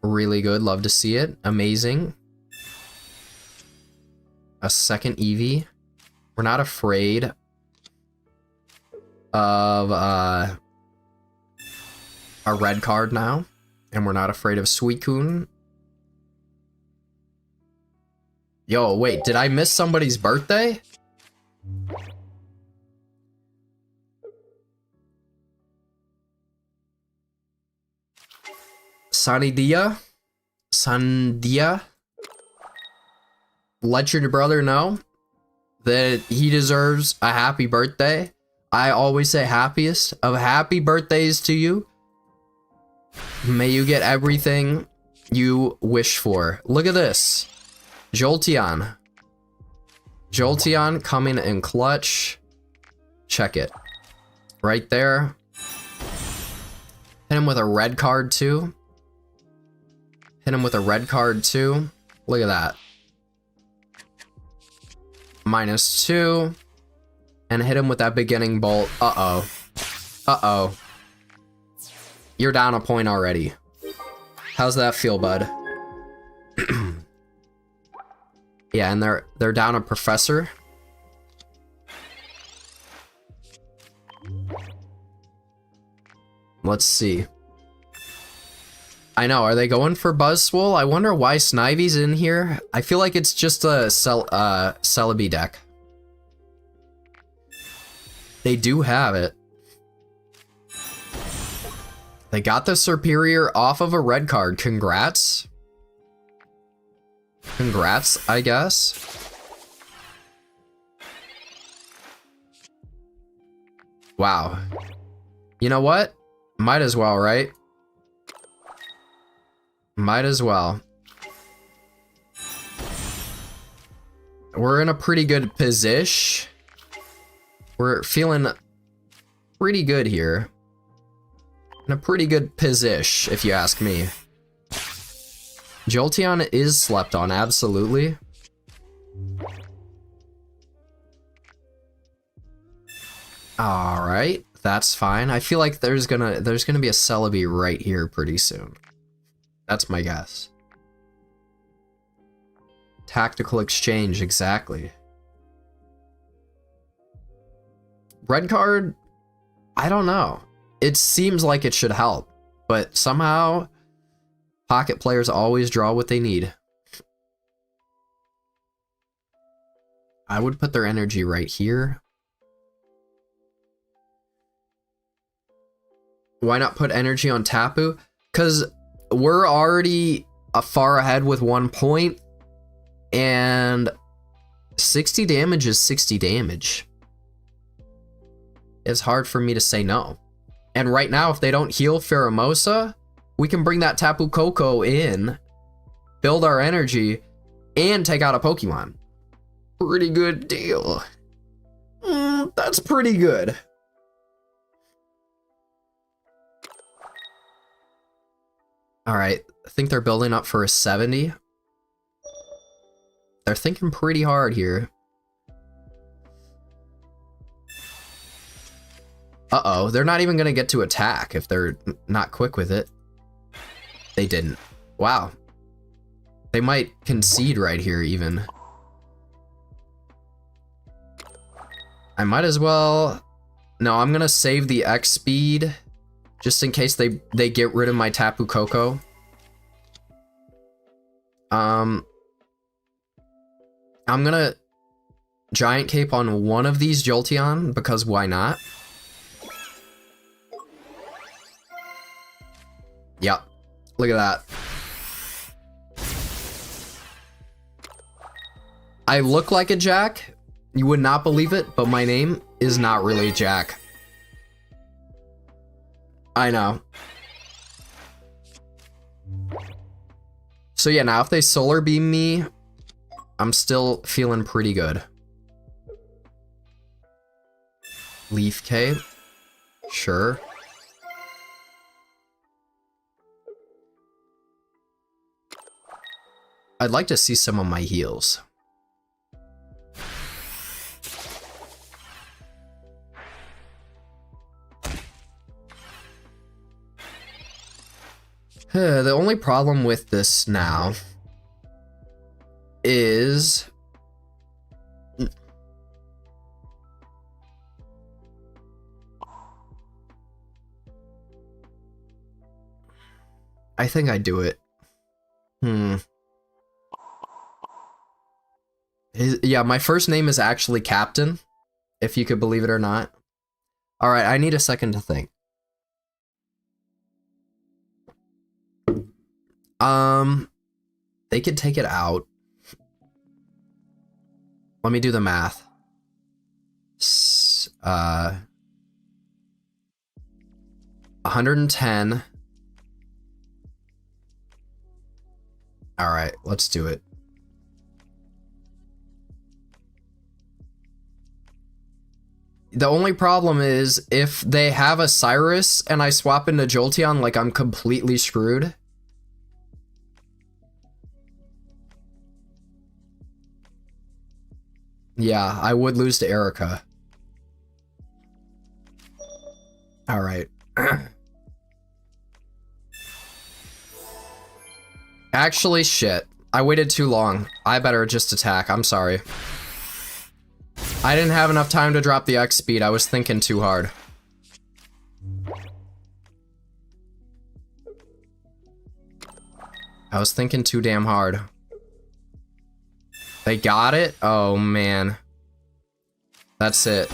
Really good, love to see it. Amazing. a second Eevee. We're not afraid of a red card now. And we're not afraid of Suicune. Yo, wait, did I miss somebody's birthday? Sandia? Let your brother know that he deserves a happy birthday. I always say happiest of happy birthdays to you. May you get everything you wish for. Look at this. Jolteon. Jolteon coming in clutch. Check it. Right there. Hit him with a red card too. Hit him with a red card too. Look at that. -2. And hit him with that beginning bolt. Uh-oh. Uh-oh. You're down a point already. How's that feel, bud? Yeah, and they're down a professor. Let's see. I know, are they going for Buzzwole? I wonder why Snivy's in here. I feel like it's just a Celebi deck. They do have it. They got the Superior off of a red card. Congrats. Congrats, I guess. Wow. You know what? Might as well, right? Might as well. We're in a pretty good position. We're feeling pretty good here. In a pretty good position, if you ask me. Jolteon is slept on, absolutely. Alright, that's fine. I feel like there's gonna be a Celebi right here pretty soon. That's my guess. Tactical exchange, exactly. Red card? I don't know. It seems like it should help, but somehow Pocket players always draw what they need. I would put their energy right here. Why not put energy on Tapu? Because we're already far ahead with 1 point, and 60 damage is 60 damage. It's hard for me to say no. And right now, if they don't heal Pheromosa, we can bring that Tapu Koko in, build our energy, and take out a Pokemon. Pretty good deal. That's pretty good. Alright, I think they're building up for a 70. They're thinking pretty hard here. Uh-oh, they're not even gonna get to attack if they're not quick with it. They didn't. Wow. They might concede right here, even. I might as well... No, I'm gonna save the X speed, just in case they get rid of my Tapu Koko. I'm gonna Giant Cape on one of these Jolteon, because why not? Yep. Look at that. I look like a Jack. You would not believe it, but my name is not really Jack. I know. So yeah, now if they Solar Beam me, I'm still feeling pretty good. Leaf Cape. Sure. I'd like to see some of my heals. The only problem with this now is I think I do it. Yeah, my first name is actually Captain, if you could believe it or not. Alright, I need a second to think. They could take it out. Let me do the math. 110. Alright, let's do it. The only problem is, if they have a Cyrus and I swap into Jolteon, like, I'm completely screwed. Yeah, I would lose to Erica. Alright. Actually, shit. I waited too long. I better just attack. I'm sorry. I didn't have enough time to drop the X speed. I was thinking too hard. I was thinking too damn hard. They got it? Oh, man. That's it.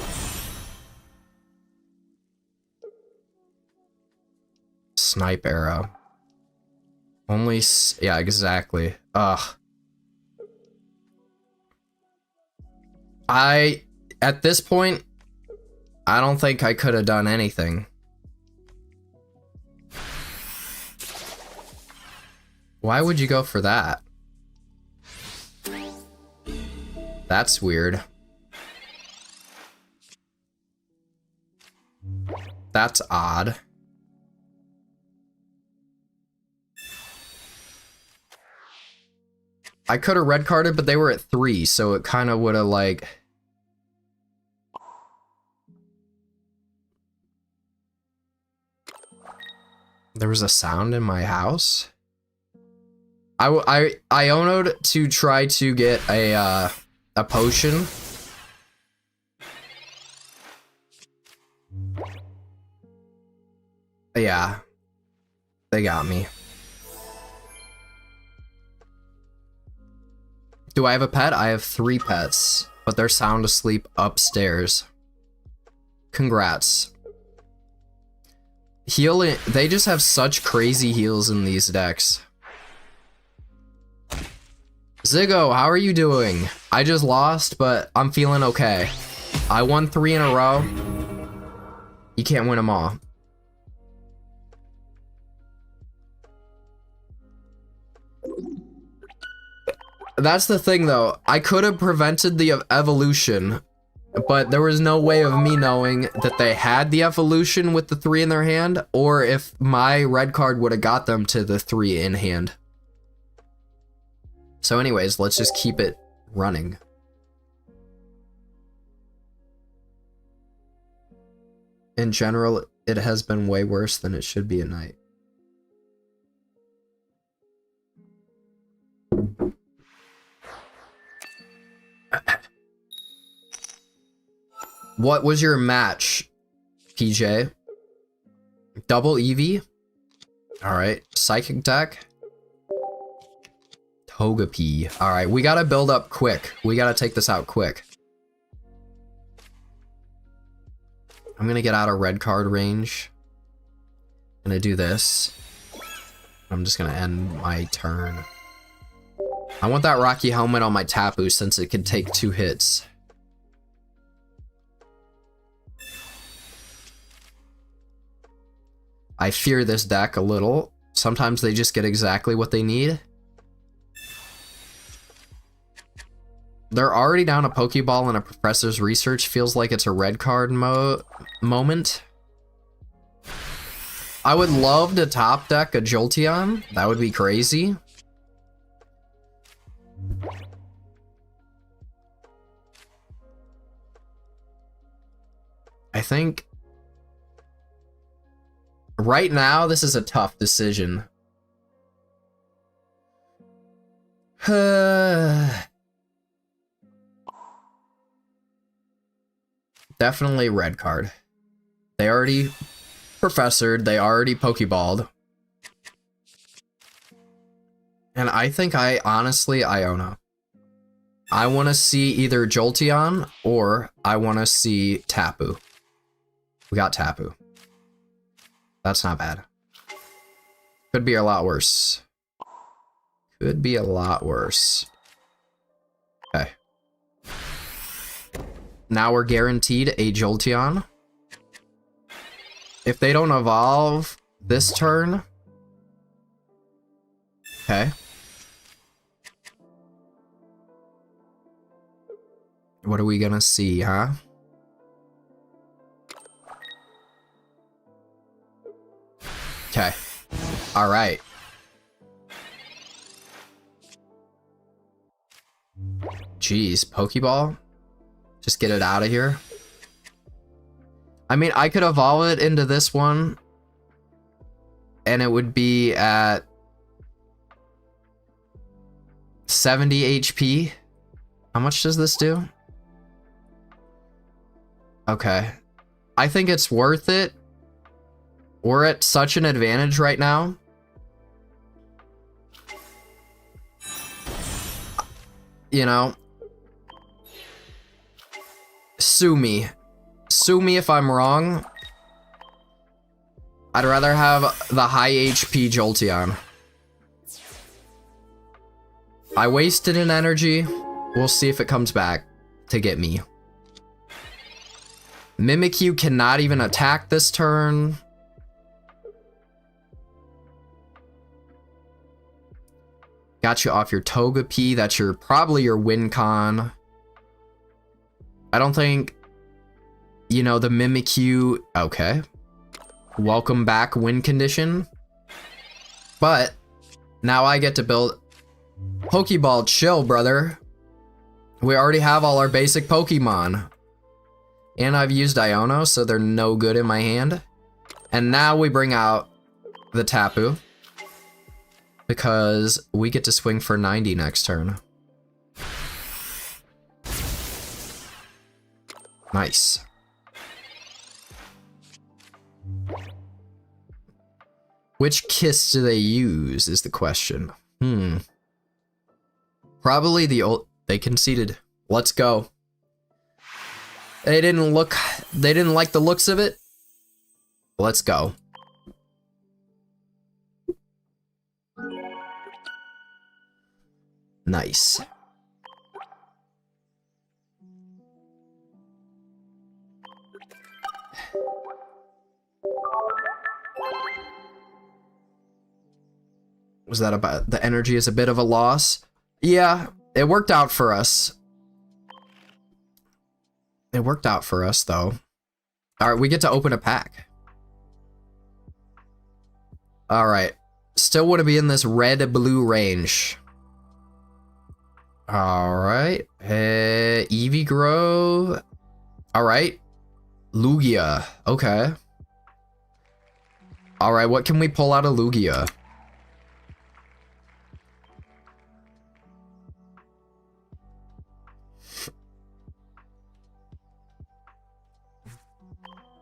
Snipe arrow. Only yeah, exactly. Ugh. At this point, I don't think I could have done anything. Why would you go for that? That's weird. That's odd. I could have red carded, but they were at 3, so it kind of would have like... There was a sound in my house? I Iono'd to try to get a potion. Yeah. They got me. Do I have a pet? I have 3 pets, but they're sound asleep upstairs. Congrats. Healing, they just have such crazy heals in these decks. Ziggo, how are you doing? I just lost, but I'm feeling okay. I won 3 in a row. You can't win them all. That's the thing, though. I could have prevented the evolution, but there was no way of me knowing that they had the evolution with the 3 in their hand, or if my red card would have got them to the 3 in hand. So anyways, let's just keep it running. In general, it has been way worse than it should be at night. What was your match, PJ? Double Eevee? Alright, Psychic deck. Togepi. Alright, we gotta build up quick. We gotta take this out quick. I'm gonna get out of red card range. I'm gonna do this. I'm just gonna end my turn. I want that Rocky Helmet on my Tapu since it can take 2 hits. I fear this deck a little. Sometimes they just get exactly what they need. They're already down a Pokeball and a Professor's Research. Feels like it's a red card moment. I would love to top deck a Jolteon. That would be crazy. I think... right now, this is a tough decision. Definitely red card. They already professored, they already Pokeballed. And I think I honestly, Iona. I want to see either Jolteon or I want to see Tapu. We got Tapu. That's not bad. Could be a lot worse. Could be a lot worse. Okay. Now we're guaranteed a Jolteon. If they don't evolve this turn... Okay. What are we gonna see, huh? Okay. Alright. Jeez, Pokeball? Just get it out of here. I mean, I could evolve it into this one. And it would be at 70 HP. How much does this do? Okay. I think it's worth it. We're at such an advantage right now. You know. Sue me. Sue me if I'm wrong. I'd rather have the high HP Jolteon. I wasted an energy. We'll see if it comes back to get me. Mimikyu cannot even attack this turn. Got you off your Togepi. That's probably your win con. I don't think, you know, the Mimikyu. Okay. Welcome back win condition. But now I get to build Pokeball. Chill, brother. We already have all our basic Pokemon. And I've used Iono, so they're no good in my hand. And now we bring out the Tapu. Because we get to swing for 90 next turn. Nice. Which kiss do they use is the question. Probably the old... They conceded. Let's go. They didn't like the looks of it. Let's go. Nice. Was that about the energy is a bit of a loss? Yeah, it worked out for us. It worked out for us though. All right, we get to open a pack. All right, still want to be in this red-blue range. All right, Eevee Grove. All right, Lugia. Okay. All right, what can we pull out of Lugia?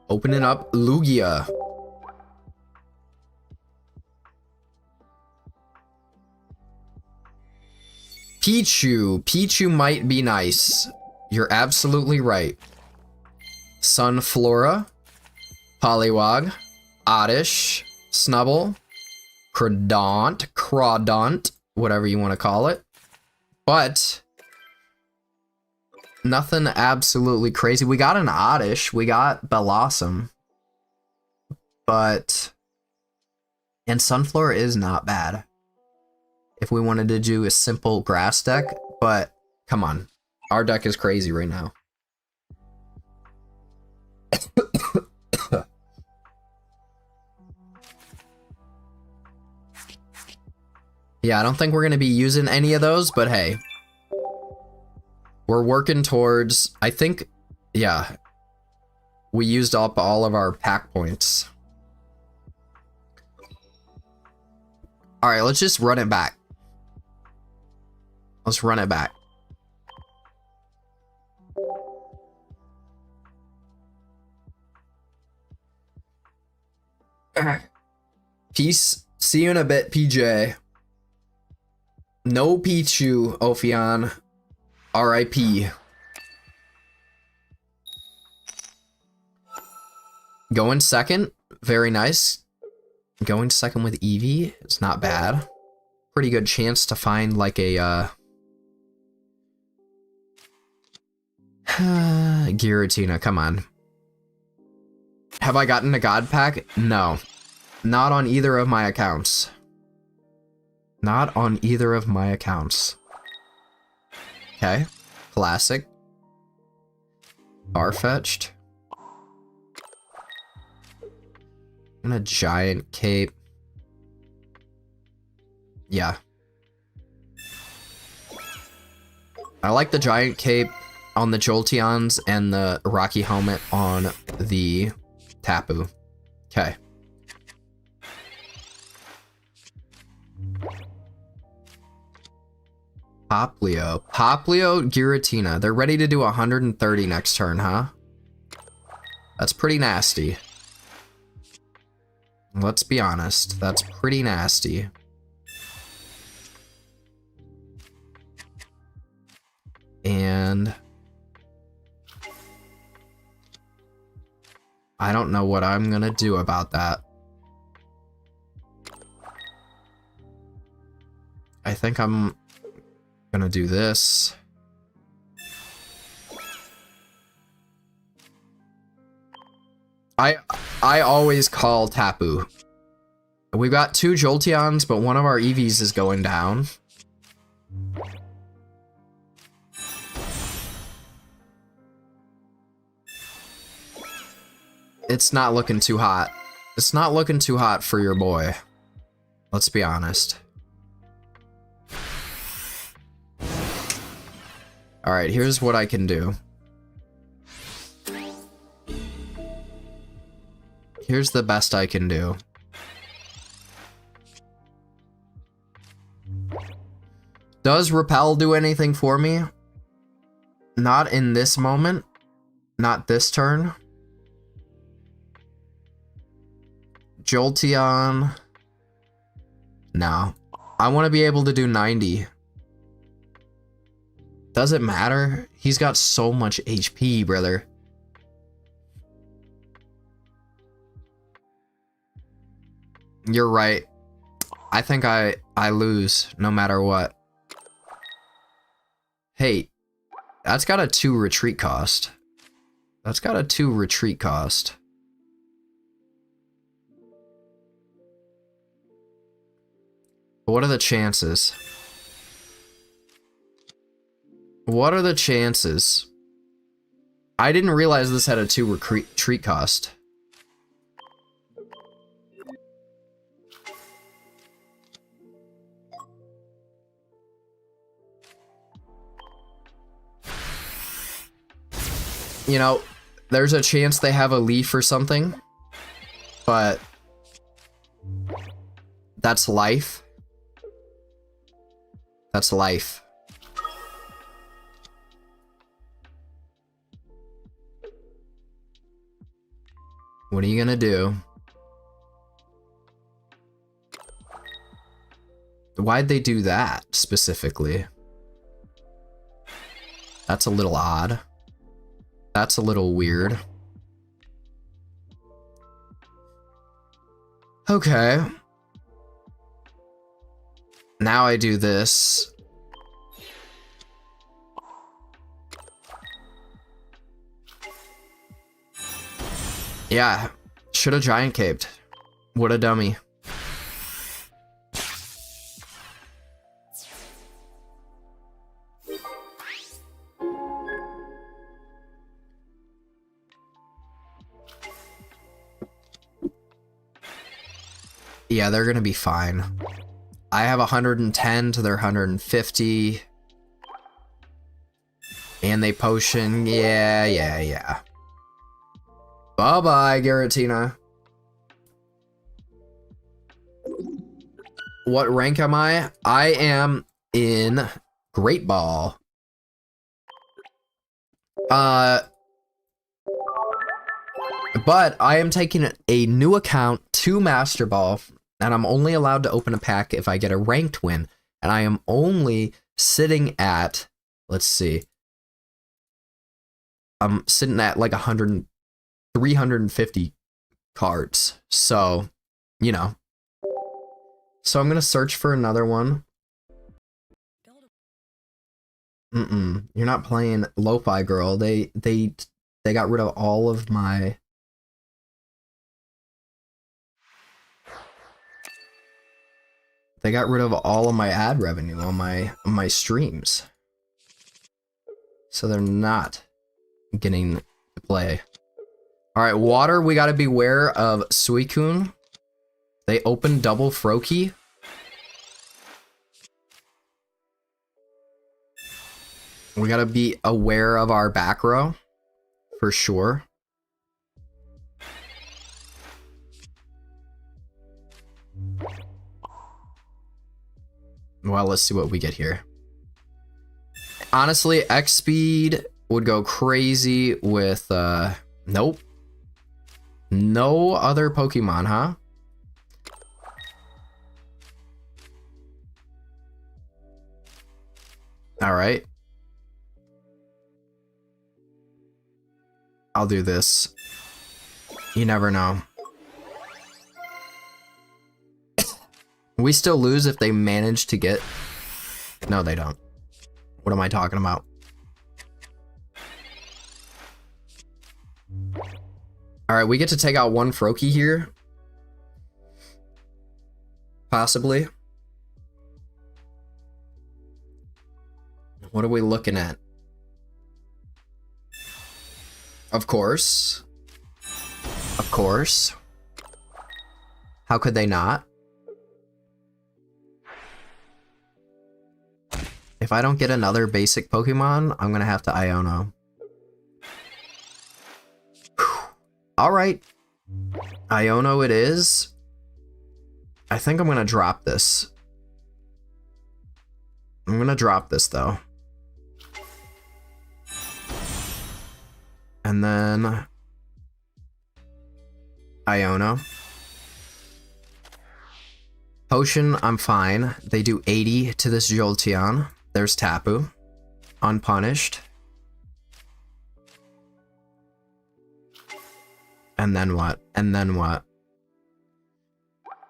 Opening up Lugia. Pichu. Pichu might be nice. You're absolutely right. Sunflora. Poliwag. Oddish. Snubble. Crawdont. Whatever you want to call it. But... nothing absolutely crazy. We got an Oddish. We got Bellossom. But... and Sunflora is not bad. If we wanted to do a simple grass deck, but come on. Our deck is crazy right now. Yeah, I don't think we're going to be using any of those, but hey. We're working towards, I think, yeah. We used up all of our pack points. Alright, let's just run it back. Let's run it back. Peace. See you in a bit, PJ. No Pichu, Ophion. R.I.P. Going second. Very nice. Going second with Eevee. It's not bad. Pretty good chance to find like a Giratina, come on. Have I gotten a God Pack? No. Not on either of my accounts. Not on either of my accounts. Okay. Classic. Farfetched. And a giant cape. Yeah. I like the giant cape on the Jolteons and the Rocky helmet on the Tapu. Okay. Poplio. Poplio, Giratina. They're ready to do 130 next turn, huh? That's pretty nasty. Let's be honest. That's pretty nasty. And I don't know what I'm gonna do about that. I think I'm gonna do this. I always call Tapu. We've got 2 Jolteons, but one of our Eevees is going down. It's not looking too hot. It's not looking too hot for your boy. Let's be honest. Alright, here's what I can do. Here's the best I can do. Does Repel do anything for me? Not in this moment. Not this turn. Jolteon. No. I want to be able to do 90. Does it matter? He's got so much HP, brother. You're right. I think I lose no matter what. Hey, that's got a 2 retreat cost. That's got a 2 retreat cost. What are the chances? What are the chances? I didn't realize this had a 2 retreat cost. You know, there's a chance they have a leaf or something, but that's life. That's life. What are you gonna do? Why'd they do that specifically? That's a little odd. That's a little weird. Okay. Now I do this. Yeah, should have giant caped. What a dummy. Yeah, they're gonna be fine. I have 110 to their 150. And they potion. Yeah. Bye-bye, Giratina. What rank am I? I am in Great Ball. But I am taking a new account to Master Ball, and I'm only allowed to open a pack if I get a ranked win. And I am only sitting at, let's see, I'm sitting at like 350 cards. So, you know. So I'm going to search for another one. You're not playing Lofi Girl. They got rid of all of my... They got rid of all of my ad revenue on my streams. So they're not getting to play. Alright, water, we gotta beware of Suicune. They open double Froakie. We gotta be aware of our back row. For sure. Well, let's see what we get here. Honestly, X speed would go crazy with nope. No other Pokemon, huh? All right. I'll do this. You never know. We still lose if they manage to get... No, they don't. What am I talking about? Alright, we get to take out one Froakie here. Possibly. What are we looking at? Of course. Of course. How could they not? If I don't get another basic Pokemon, I'm gonna have to Iono. Alright. Iono it is. I think I'm gonna drop this. I'm gonna drop this though. And then Iono. Potion, I'm fine. They do 80 to this Jolteon. There's Tapu. Unpunished. And then what? And then what?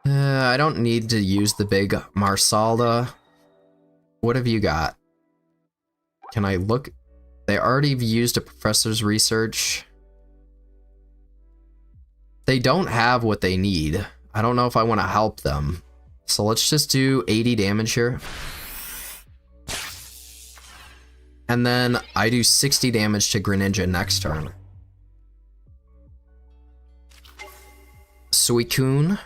I don't need to use the big Marsalda. What have you got? Can I look? They already used a professor's research. They don't have what they need. I don't know if I want to help them. So let's just do 80 damage here. And then I do 60 damage to Greninja next turn. Suicune.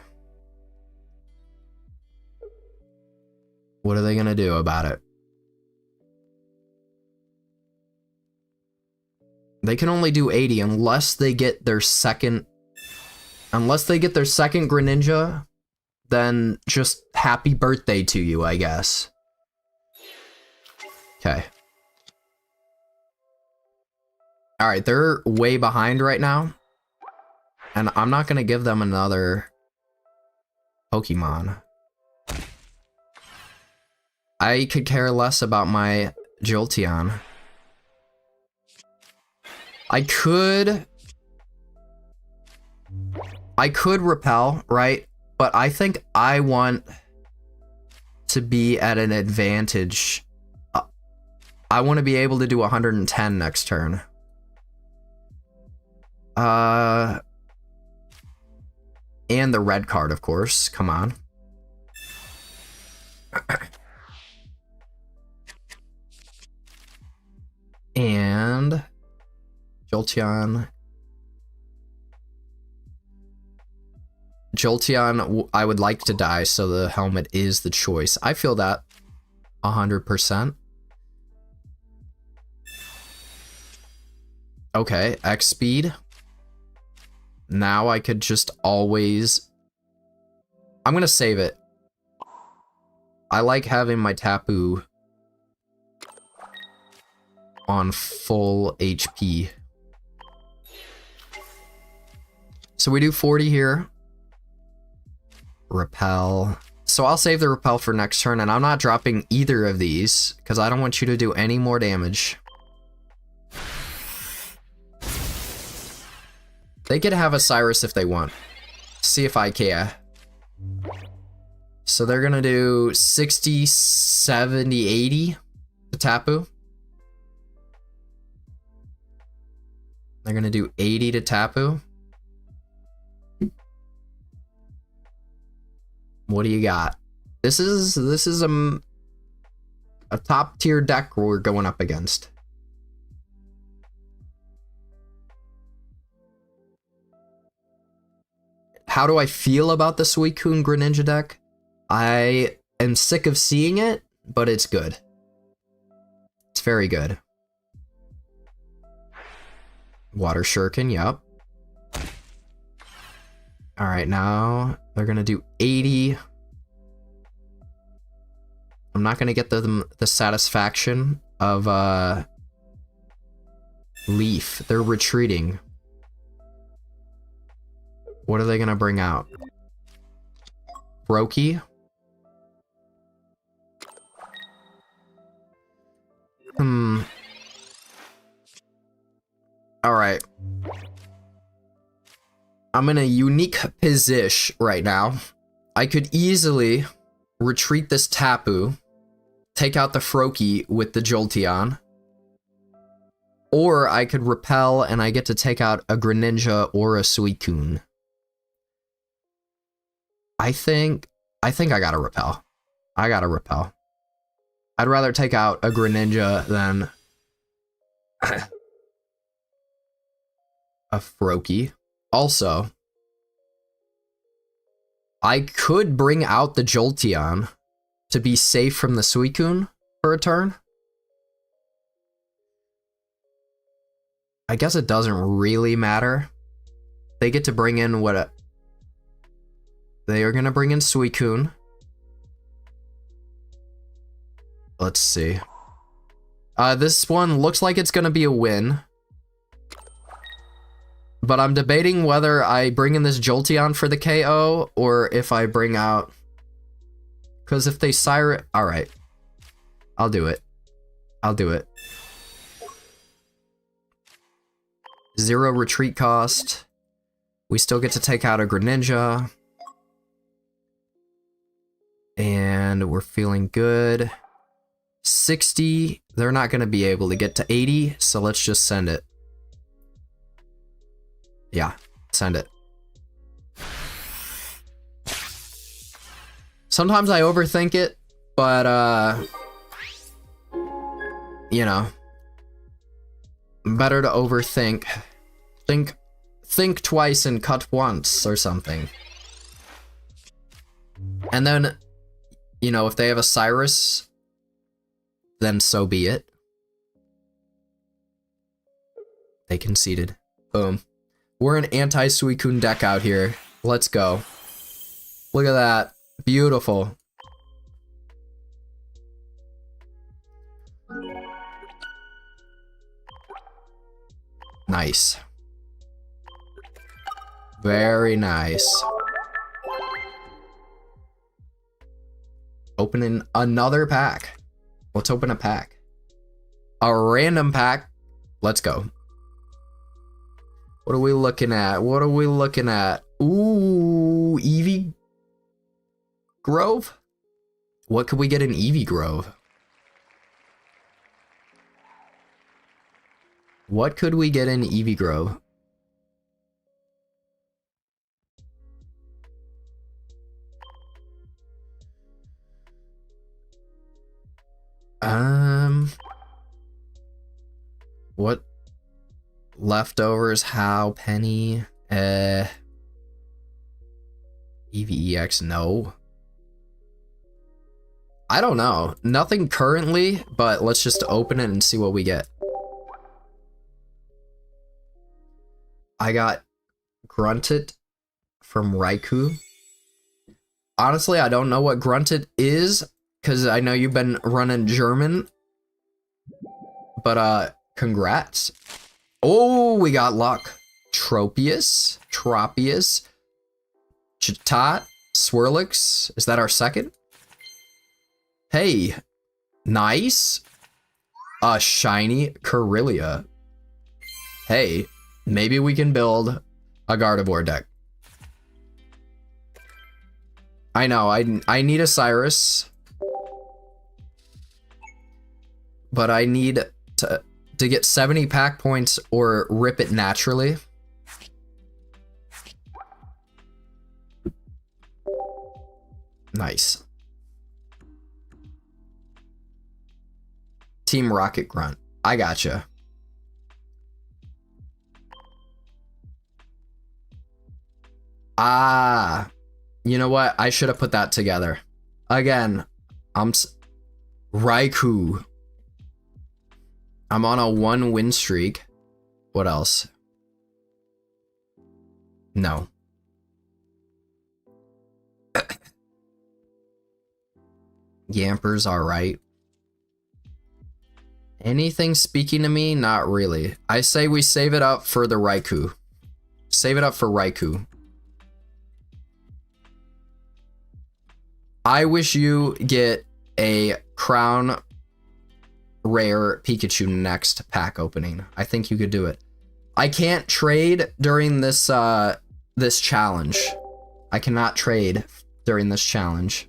What are they gonna do about it? They can only do 80 unless they get their second... Unless they get their second Greninja, then just happy birthday to you, I guess. Okay. Alright, they're way behind right now. And I'm not gonna give them another Pokemon. I could care less about my Jolteon. I could repel, right? But I think I want to be at an advantage. I want to be able to do 110 next turn. And the red card, of course. Come on. And Jolteon. Jolteon, I would like to die, so the helmet is the choice. I feel that 100%. Okay, X speed. Now I could just always... I'm gonna save it. I like having my Tapu on full HP. So we do 40 here. Repel, So I'll save the repel for next turn, and I'm not dropping either of these, because I don't want you to do any more damage. They could have a Cyrus if they want. See if I care. So they're gonna do 60, 70, 80 to Tapu. They're gonna do 80 to Tapu. What do you got? This is a top tier deck we're going up against. How do I feel about the Suicune Greninja deck? I am sick of seeing it, but it's good. It's very good. Water Shuriken, yep. Alright, now they're gonna do 80. I'm not gonna get the satisfaction of Leaf. They're retreating. What are they gonna bring out? Brokey? Alright. I'm in a unique position right now. I could easily retreat this Tapu, take out the Froakie with the Jolteon, or I could repel and I get to take out a Greninja or a Suicune. I think I gotta repel. I gotta repel. I'd rather take out a Greninja than a Froakie. Also, I could bring out the Jolteon to be safe from the Suicune for a turn. I guess it doesn't really matter. They get to bring in what they are going to bring in Suicune. Let's see. This one looks like it's going to be a win. But I'm debating whether I bring in this Jolteon for the KO or if I bring out... Because if they Siren... Alright. I'll do it. I'll do it. 0 retreat cost. We still get to take out a Greninja. And we're feeling good. 60. They're not going to be able to get to 80, so let's just send it. Yeah, send it. Sometimes I overthink it, but, you know, better to overthink. Think twice and cut once or something. And then, you know, if they have a Cyrus, then so be it. They conceded. Boom. We're an anti-Suicune deck out here. Let's go. Look at that. Beautiful. Nice. Very nice. Opening another pack. Let's open a pack. A random pack. Let's go. What are we looking at? What are we looking at? Ooh, Eevee Grove? What could we get in Eevee Grove? What could we get in Eevee Grove? What? Leftovers, How, Penny, EVEX, no. I don't know. Nothing currently, but let's just open it and see what we get. I got Grunted from Raikou. Honestly, I don't know what Grunted is, because I know you've been running German. But, congrats. Oh, we got luck. Tropius, Chatot, Swirlix, is that our second? Hey, nice. A shiny Corellia. Hey, maybe we can build a Gardevoir deck. I know, I need a Cyrus. But I need to get 70 pack points or rip it naturally. Nice. Team Rocket Grunt. I gotcha. Ah, you know what? I should have put that together. Again, Raikou. I'm on a 1 win streak. What else? No. Yamper's alright. Anything speaking to me? Not really. I say we save it up for the Raikou. Save it up for Raikou. I wish you get a Crown Rare Pikachu next pack opening. I think you could do it. I can't trade during this this challenge. I cannot trade during this challenge.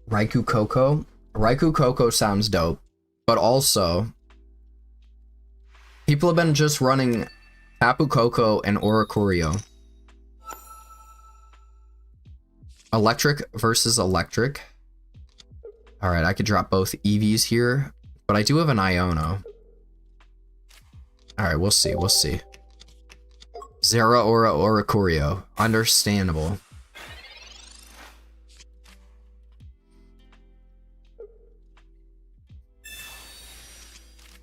Raikou Coco. Raikou Coco sounds dope, but also people have been just running Tapu Koko and Oricorio. Electric versus electric. Alright, I could drop both EVs here, but I do have an Iono. Alright, we'll see, we'll see. Zeraora Oricorio. Understandable.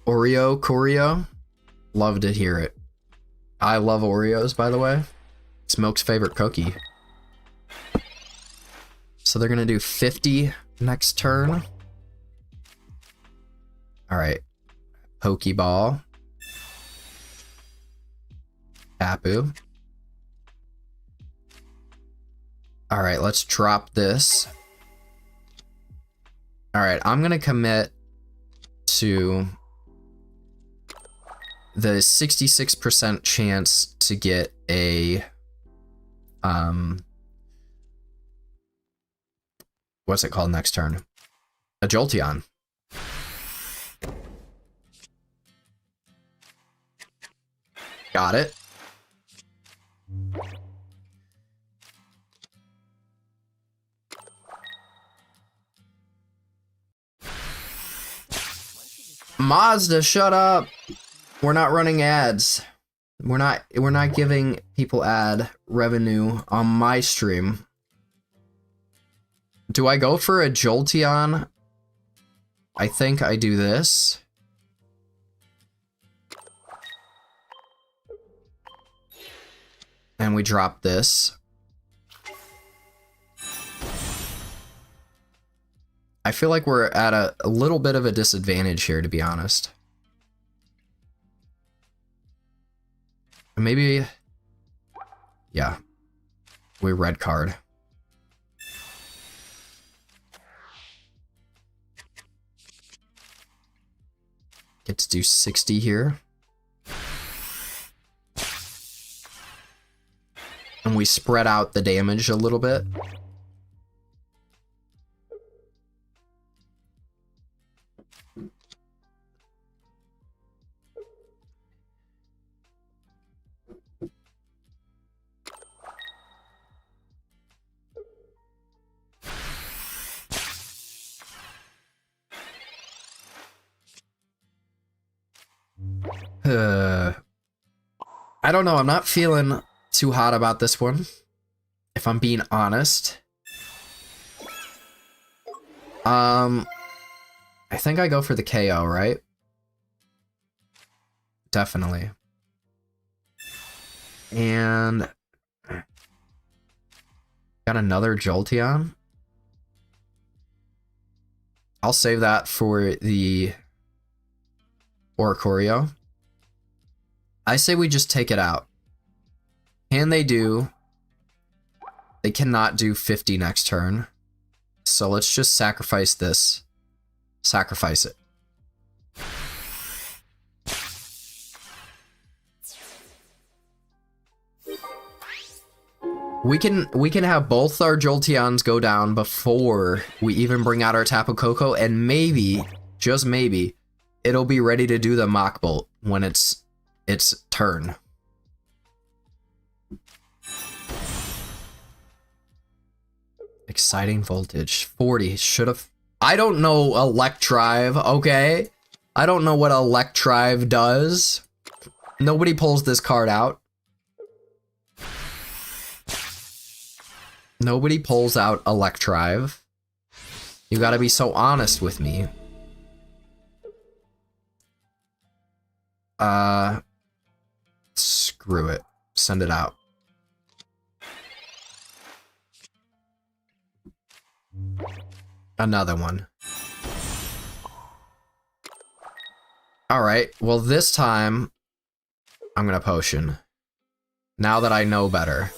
Oreo Corio. Love to hear it. I love Oreos, by the way. It's Milk's favorite cookie. So they're gonna do 50 next turn. Alright. Pokeball. Tapu. Alright, let's drop this. Alright, I'm gonna commit to the 66% chance to get a what's it called next turn? A Jolteon. Got it. Mazda, shut up. We're not running ads. We're not giving people ad revenue on my stream. Do I go for a Jolteon? I think I do this. And we drop this. I feel like we're at a little bit of a disadvantage here, to be honest. Maybe... yeah. We red card. Get to do 60 here. And we spread out the damage a little bit. I don't know, I'm not feeling too hot about this one, if I'm being honest. I think I go for the KO, right? Definitely. And got another Jolteon. I'll save that for the Oricorio. I say we just take it out. Can they do? They cannot do 50 next turn. So let's just sacrifice this. Sacrifice it. We can have both our Jolteons go down before we even bring out our Tapu Koko, and maybe, just maybe, it'll be ready to do the Mach Bolt when it's turn. Exciting voltage. 40. Should have. I don't know Electrive, okay? I don't know what Electrive does. Nobody pulls this card out. Nobody pulls out Electrive. You gotta be so honest with me. Screw it. Send it out. Another one. Alright, well this time, I'm gonna potion. Now that I know better.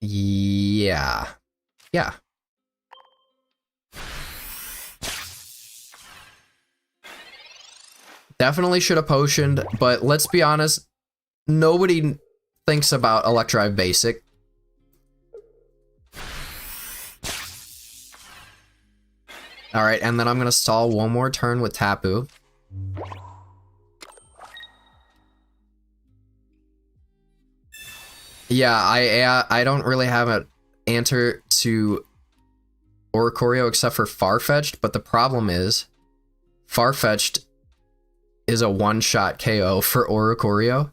Yeah. Yeah. Definitely should have potioned, but let's be honest, nobody thinks about Electrive Basic. Alright, and then I'm gonna stall one more turn with Tapu. Yeah, I don't really have an answer to Oricorio except for Farfetch'd, but the problem is Farfetch'd is a one-shot KO for Oricorio.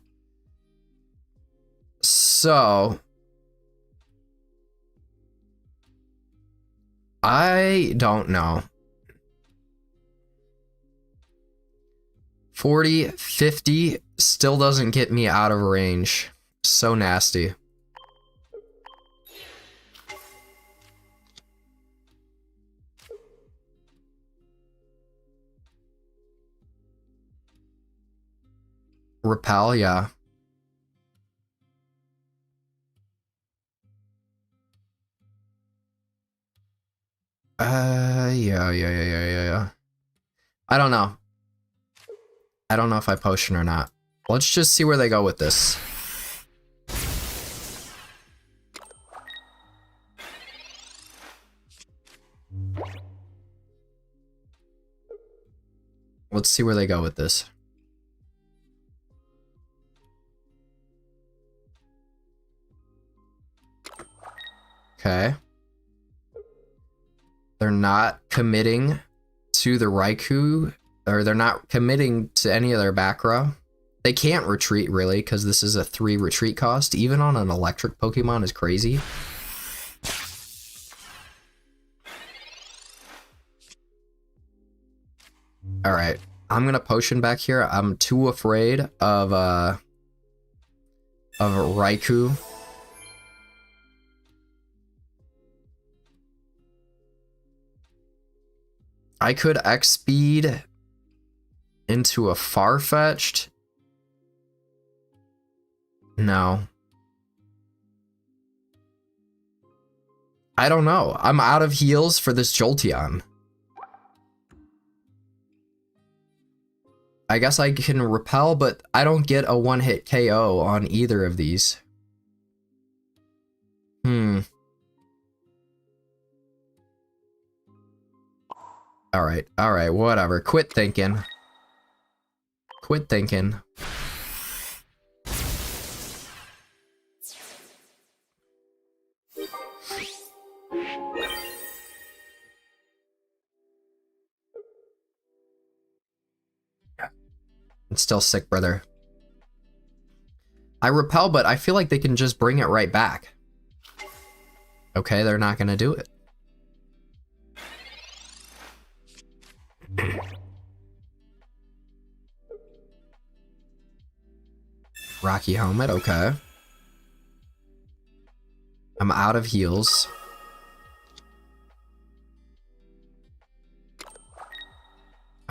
So I don't know. 40, 50 still doesn't get me out of range. So nasty. Repel, yeah. Yeah. I don't know. I don't know if I potion or not. Let's just see where they go with this. Let's see where they go with this. Okay. They're not committing to the Raikou, or they're not committing to any of their back row. They can't retreat, really, because this is a 3 retreat cost. Even on an electric Pokemon is crazy. Alright, I'm gonna potion back here. I'm too afraid of Raikou. I could X-speed into a Farfetch'd. No. I don't know. I'm out of heals for this Jolteon. I guess I can repel, but I don't get a one-hit KO on either of these. Alright, whatever. Quit thinking. Quit thinking. I'm still sick, brother. I repel, but I feel like they can just bring it right back. Okay, they're not gonna do it. Rocky Helmet, okay. I'm out of heals.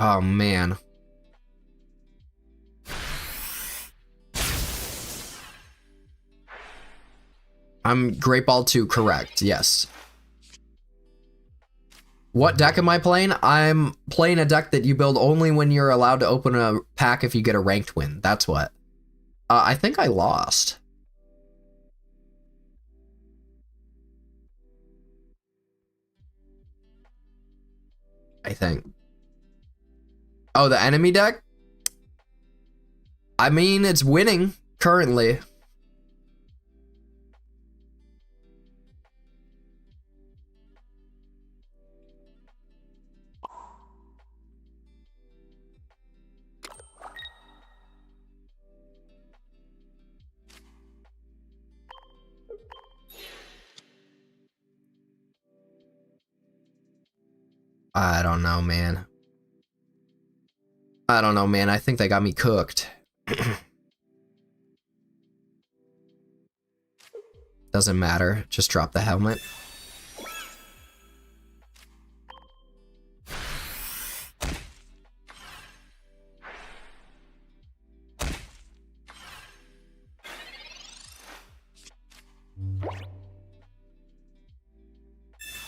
Oh, man. I'm Great Ball 2, correct, yes. What deck am I playing? I'm playing a deck that you build only when you're allowed to open a pack if you get a ranked win. That's what. I think I lost. I think. Oh, the enemy deck? I mean, it's winning currently. I don't know, man. I don't know, man. I think they got me cooked. Doesn't matter. Just drop the helmet.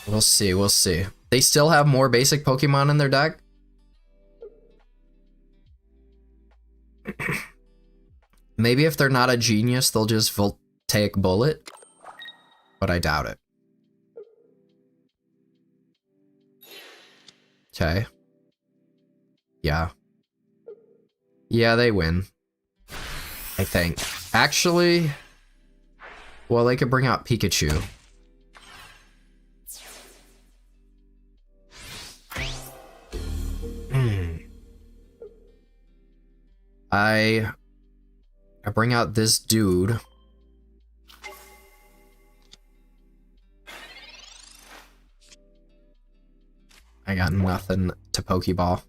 We'll see, we'll see. They still have more basic Pokemon in their deck? Maybe if they're not a genius, they'll just Voltaic Bullet? But I doubt it. Okay. Yeah. Yeah, they win. I think. Actually... Well, they could bring out Pikachu. I bring out this dude. I got nothing to Pokeball.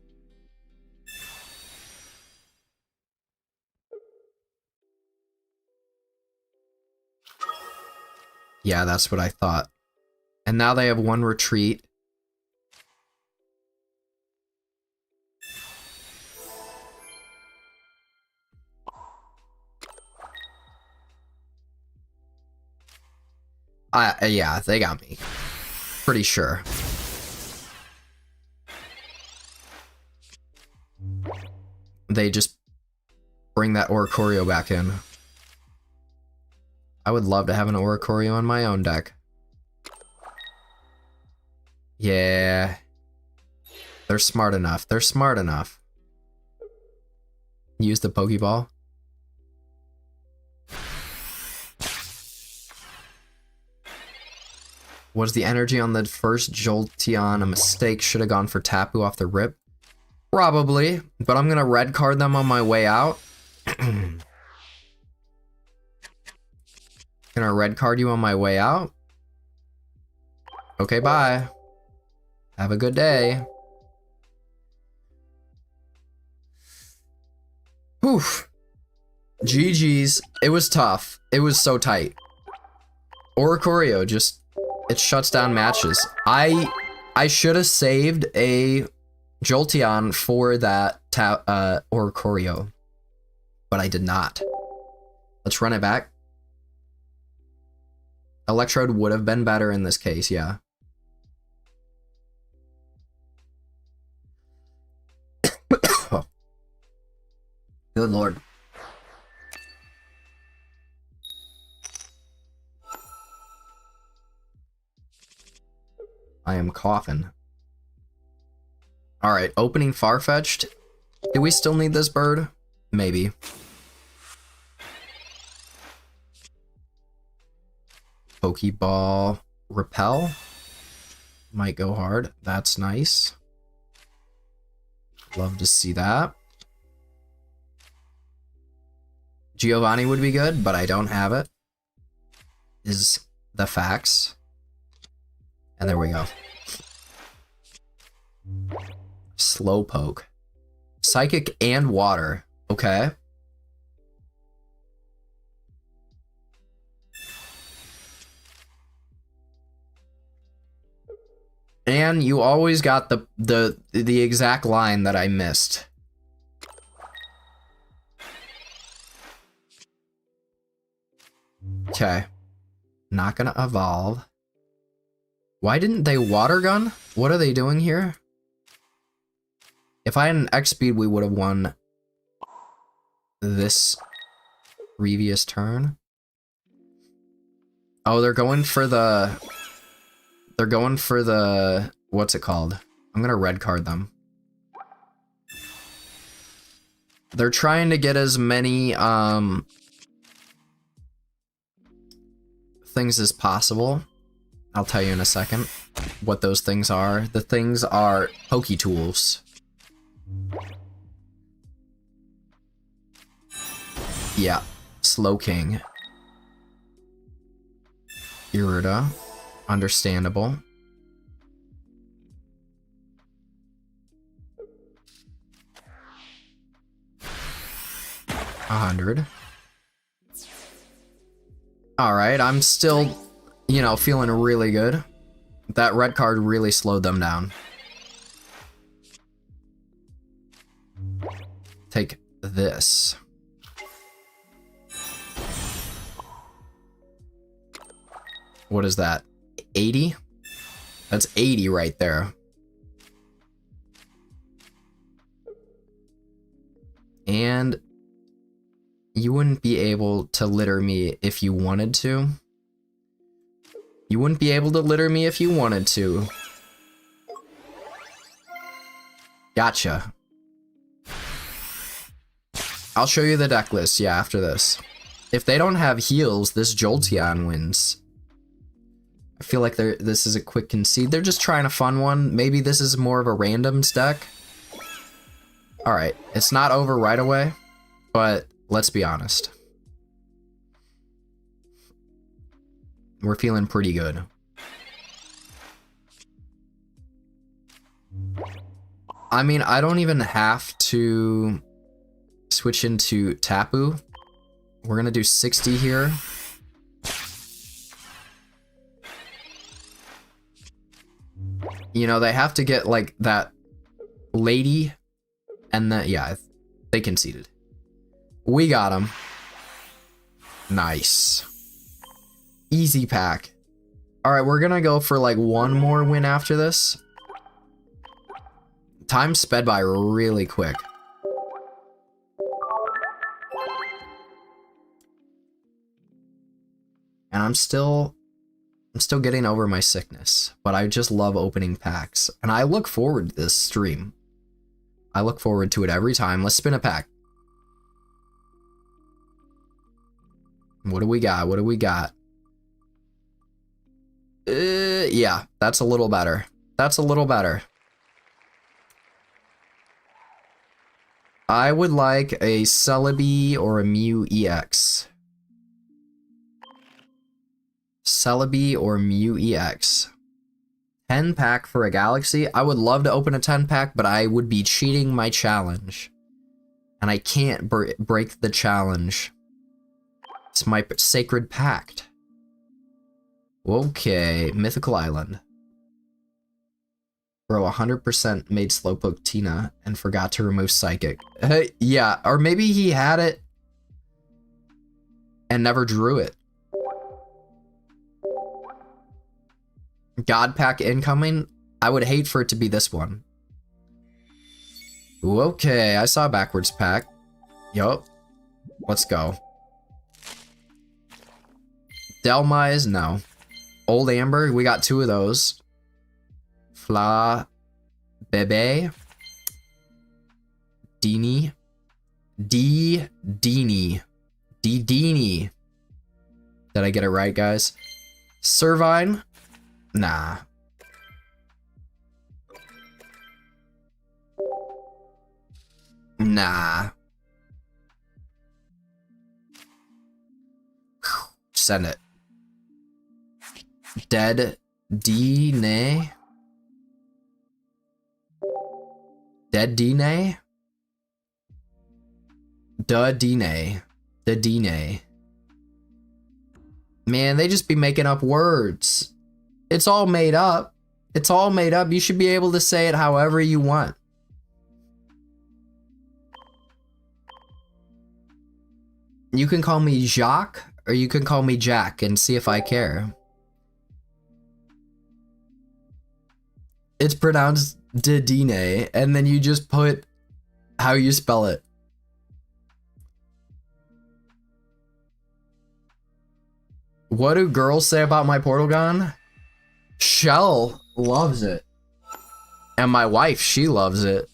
Yeah, that's what I thought. And now they have one retreat. Yeah, they got me. Pretty sure. They just bring that Oricorio back in. I would love to have an Oricorio in my own deck. Yeah. They're smart enough. They're smart enough. Use the Pokeball. Was the energy on the first Jolteon a mistake? Should have gone for Tapu off the rip? Probably, but I'm gonna red card them on my way out. Can I red card you on my way out? Okay, bye. Have a good day. Oof. GG's. It was tough. It was so tight. Oricorio just... It shuts down matches. I should have saved a Jolteon for that Oricorio, but I did not. Let's run it back. Electrode would have been better in this case, yeah. Good lord. I am coughing. Alright, opening Farfetch'd. Do we still need this bird? Maybe. Pokeball Repel. Might go hard. That's nice. Love to see that. Giovanni would be good, but I don't have it. Is the facts. And there we go. Slowpoke. Psychic and water. Okay. And you always got the exact line that I missed. Okay. Not gonna evolve. Why didn't they water gun? What are they doing here? If I had an X speed, we would have won this previous turn. Oh, they're going for the... What's it called? I'm gonna red card them. They're trying to get as many, things as possible. I'll tell you in a second what those things are. The things are Poke Tools. Yeah, Slowking. Irida. Understandable. $100. Alright, I'm still, you know, feeling really good. That red card really slowed them down. Take this. What is that? 80? That's 80 right there. And you wouldn't be able to litter me if you wanted to. You wouldn't be able to litter me if you wanted to. Gotcha. I'll show you the deck list, yeah, after this. If they don't have heals, this Jolteon wins. I feel like this is a quick concede. They're just trying a fun one. Maybe this is more of a randoms deck. Alright, it's not over right away, but let's be honest. We're feeling pretty good. I mean, I don't even have to switch into Tapu. We're gonna do 60 here. You know, they have to get like that lady, and then yeah, they conceded. We got him. Nice. Easy pack. Alright, we're gonna go for like one more win after this. Time sped by really quick. And I'm still getting over my sickness, but I just love opening packs. And I look forward to this stream. I look forward to it every time. Let's spin a pack. What do we got? What do we got? Yeah, that's a little better. That's a little better. I would like a Celebi or a Mew EX. Celebi or Mew EX. 10 pack for a Galaxy. I would love to open a 10 pack, but I would be cheating my challenge. And I can't break the challenge. It's my sacred pact. Okay, Mythical Island. Bro, 100% made Slowpoke Tina and forgot to remove Psychic. Yeah, or maybe he had it and never drew it. God pack incoming. I would hate for it to be this one. Ooh, okay, I saw a backwards pack. Yup. Let's go. Delmise, no. Old Amber, we got 2 of those. Fla Bebe. Dini. Dini. Dini. Did I get it right, guys? Servine. Nah. Nah. Send it. Dead D-Nay? Dead D-Nay? Duh D-Nay. The D-Nay. Man, they just be making up words. It's all made up. It's all made up. You should be able to say it however you want. You can call me Jacques, or you can call me Jack and see if I care. It's pronounced Dedine, and then you just put how you spell it. What do girls say about my portal gun? Shell loves it. And my wife, she loves it.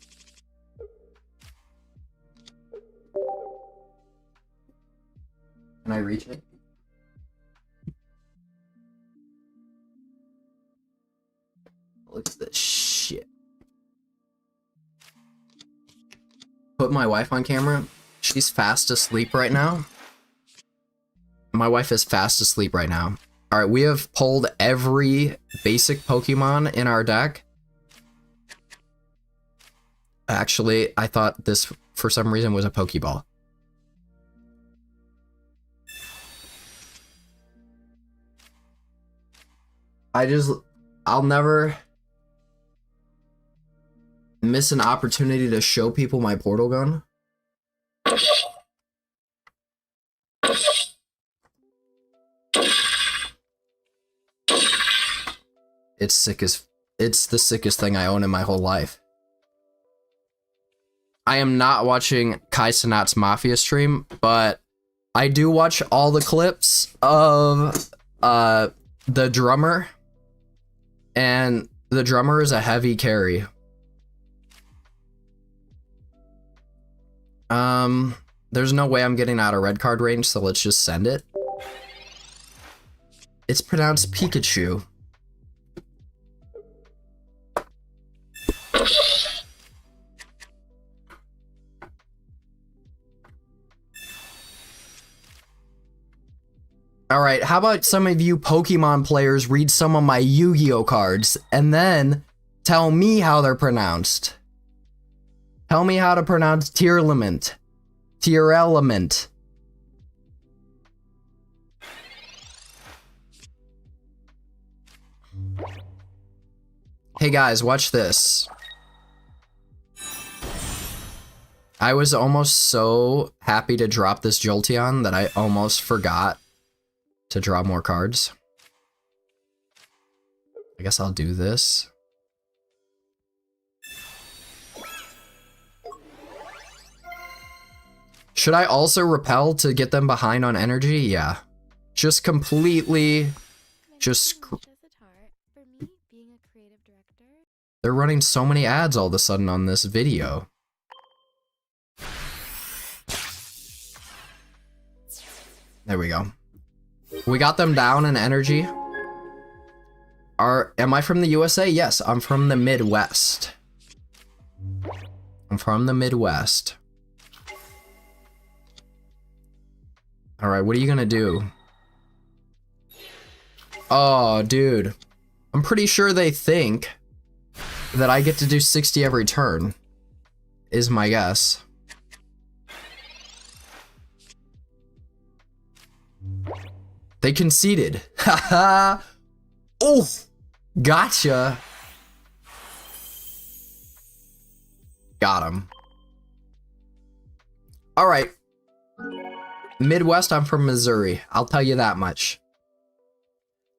Can I reach it? Look at this shit. Put my wife on camera. She's fast asleep right now. My wife is fast asleep right now. Alright, we have pulled every basic Pokemon in our deck. Actually, I thought this, for some reason, was a Pokeball. I'll never miss an opportunity to show people my portal gun. It's the sickest thing I own in my whole life. I am not watching Kai Cenat's Mafia stream, but I do watch all the clips of the drummer. And the drummer is a heavy carry. There's no way I'm getting out of red card range, so let's just send it. It's pronounced Pikachu. Alright, how about some of you Pokemon players read some of my Yu-Gi-Oh cards and then tell me how they're pronounced. Tell me how to pronounce Tearlament. Tearlament. Hey guys, watch this. I was almost so happy to drop this Jolteon that I almost forgot to draw more cards. I guess I'll do this. Should I also repel to get them behind on energy? Yeah. Just completely... They're running so many ads all of a sudden on this video. There we go. We got them down in energy. Am I from the USA? Yes, I'm from the Midwest. I'm from the Midwest. Alright, what are you gonna do? Oh, dude. I'm pretty sure they think that I get to do 60 every turn, is my guess. They conceded. Haha. Oh, gotcha. Got him. All right. Midwest, I'm from Missouri. I'll tell you that much.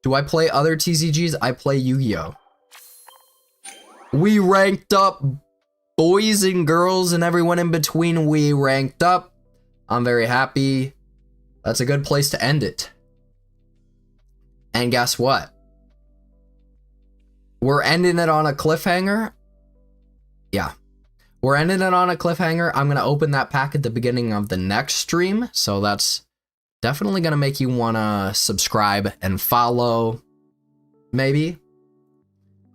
Do I play other TCGs? I play Yu-Gi-Oh! We ranked up, boys and girls and everyone in between. We ranked up. I'm very happy. That's a good place to end it. And guess what? We're ending it on a cliffhanger. Yeah. We're ending it on a cliffhanger. I'm going to open that pack at the beginning of the next stream. So that's definitely going to make you want to subscribe and follow. Maybe.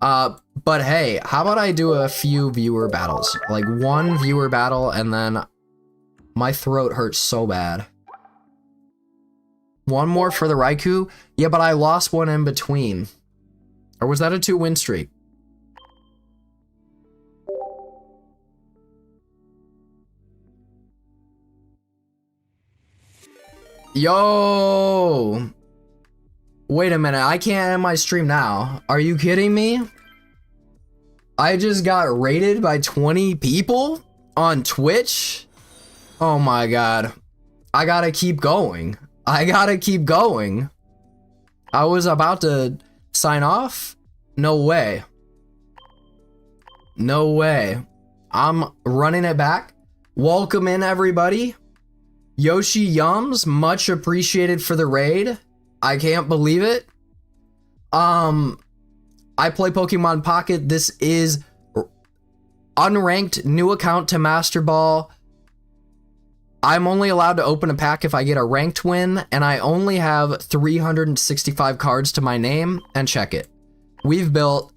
But hey, how about I do a few viewer battles? Like one viewer battle and then my throat hurts so bad. One more for the Raikou? Yeah, but I lost one in between. Or was that a 2-win streak? Yo! Wait a minute, I can't end my stream now. Are you kidding me? I just got raided by 20 people on Twitch. Oh my god. I gotta keep going. I gotta keep going. I was about to sign off. No way. No way. I'm running it back. Welcome in, everybody. Yoshi Yums, much appreciated for the raid. I can't believe it. I play Pokemon Pocket. This is unranked new account to Master Ball. I'm only allowed to open a pack if I get a ranked win, and I only have 365 cards to my name, and check it. We've built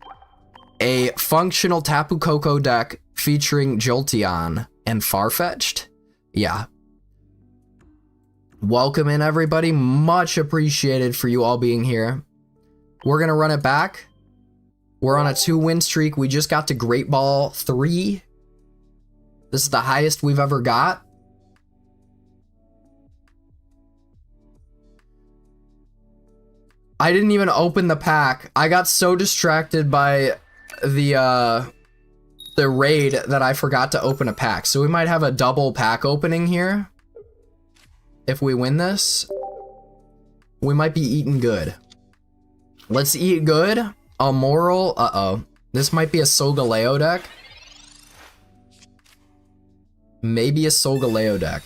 a functional Tapu Koko deck featuring Jolteon and Farfetch'd. Yeah. Welcome in, everybody. Much appreciated for you all being here. We're gonna run it back. We're on a 2-win streak. We just got to Great Ball 3. This is the highest we've ever got. I didn't even open the pack. I got so distracted by the raid that I forgot to open a pack. So we might have a double pack opening here. If we win this, we might be eating good. Let's eat good. A moral. Uh-oh. This might be a Solgaleo deck. Maybe a Solgaleo deck.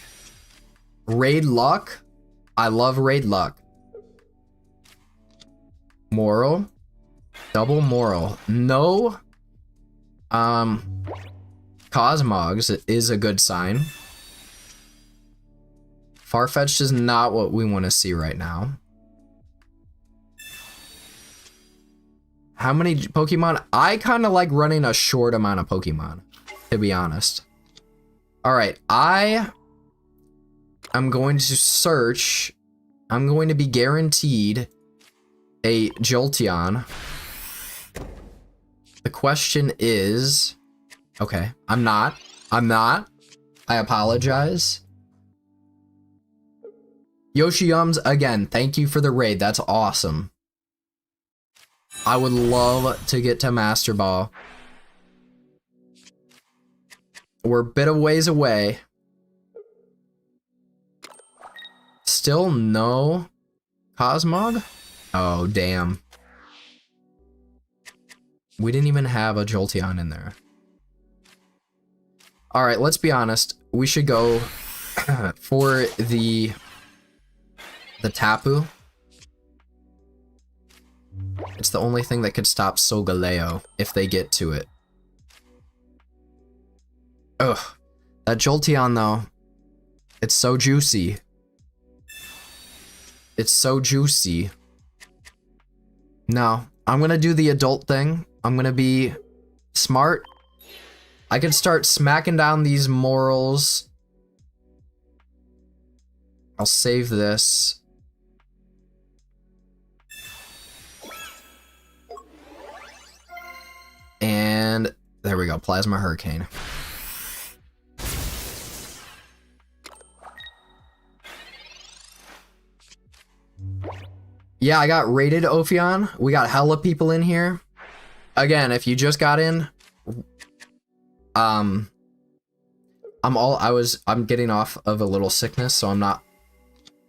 Raid luck. I love raid luck. Moral. Double moral. No. Cosmogs is a good sign. Farfetch'd is not what we want to see right now. How many Pokemon? I kind of like running a short amount of Pokemon, to be honest. Alright, I am going to search. I'm going to be guaranteed a Jolteon. The question is... Okay, I'm not. I apologize. Yoshi Yums, again, thank you for the raid. That's awesome. I would love to get to Master Ball. We're a bit of ways away. Still no Cosmog? Oh, damn. We didn't even have a Jolteon in there. Alright, let's be honest. We should go for the Tapu. It's the only thing that could stop Solgaleo if they get to it. Ugh. That Jolteon, though. It's so juicy. It's so juicy. No. I'm gonna do the adult thing. I'm gonna be smart. I can start smacking down these morals. I'll save this. And there we go, Plasma Hurricane. Yeah, I got raided, Ophion. We got hella people in here. Again, if you just got in, I'm getting off of a little sickness, so I'm not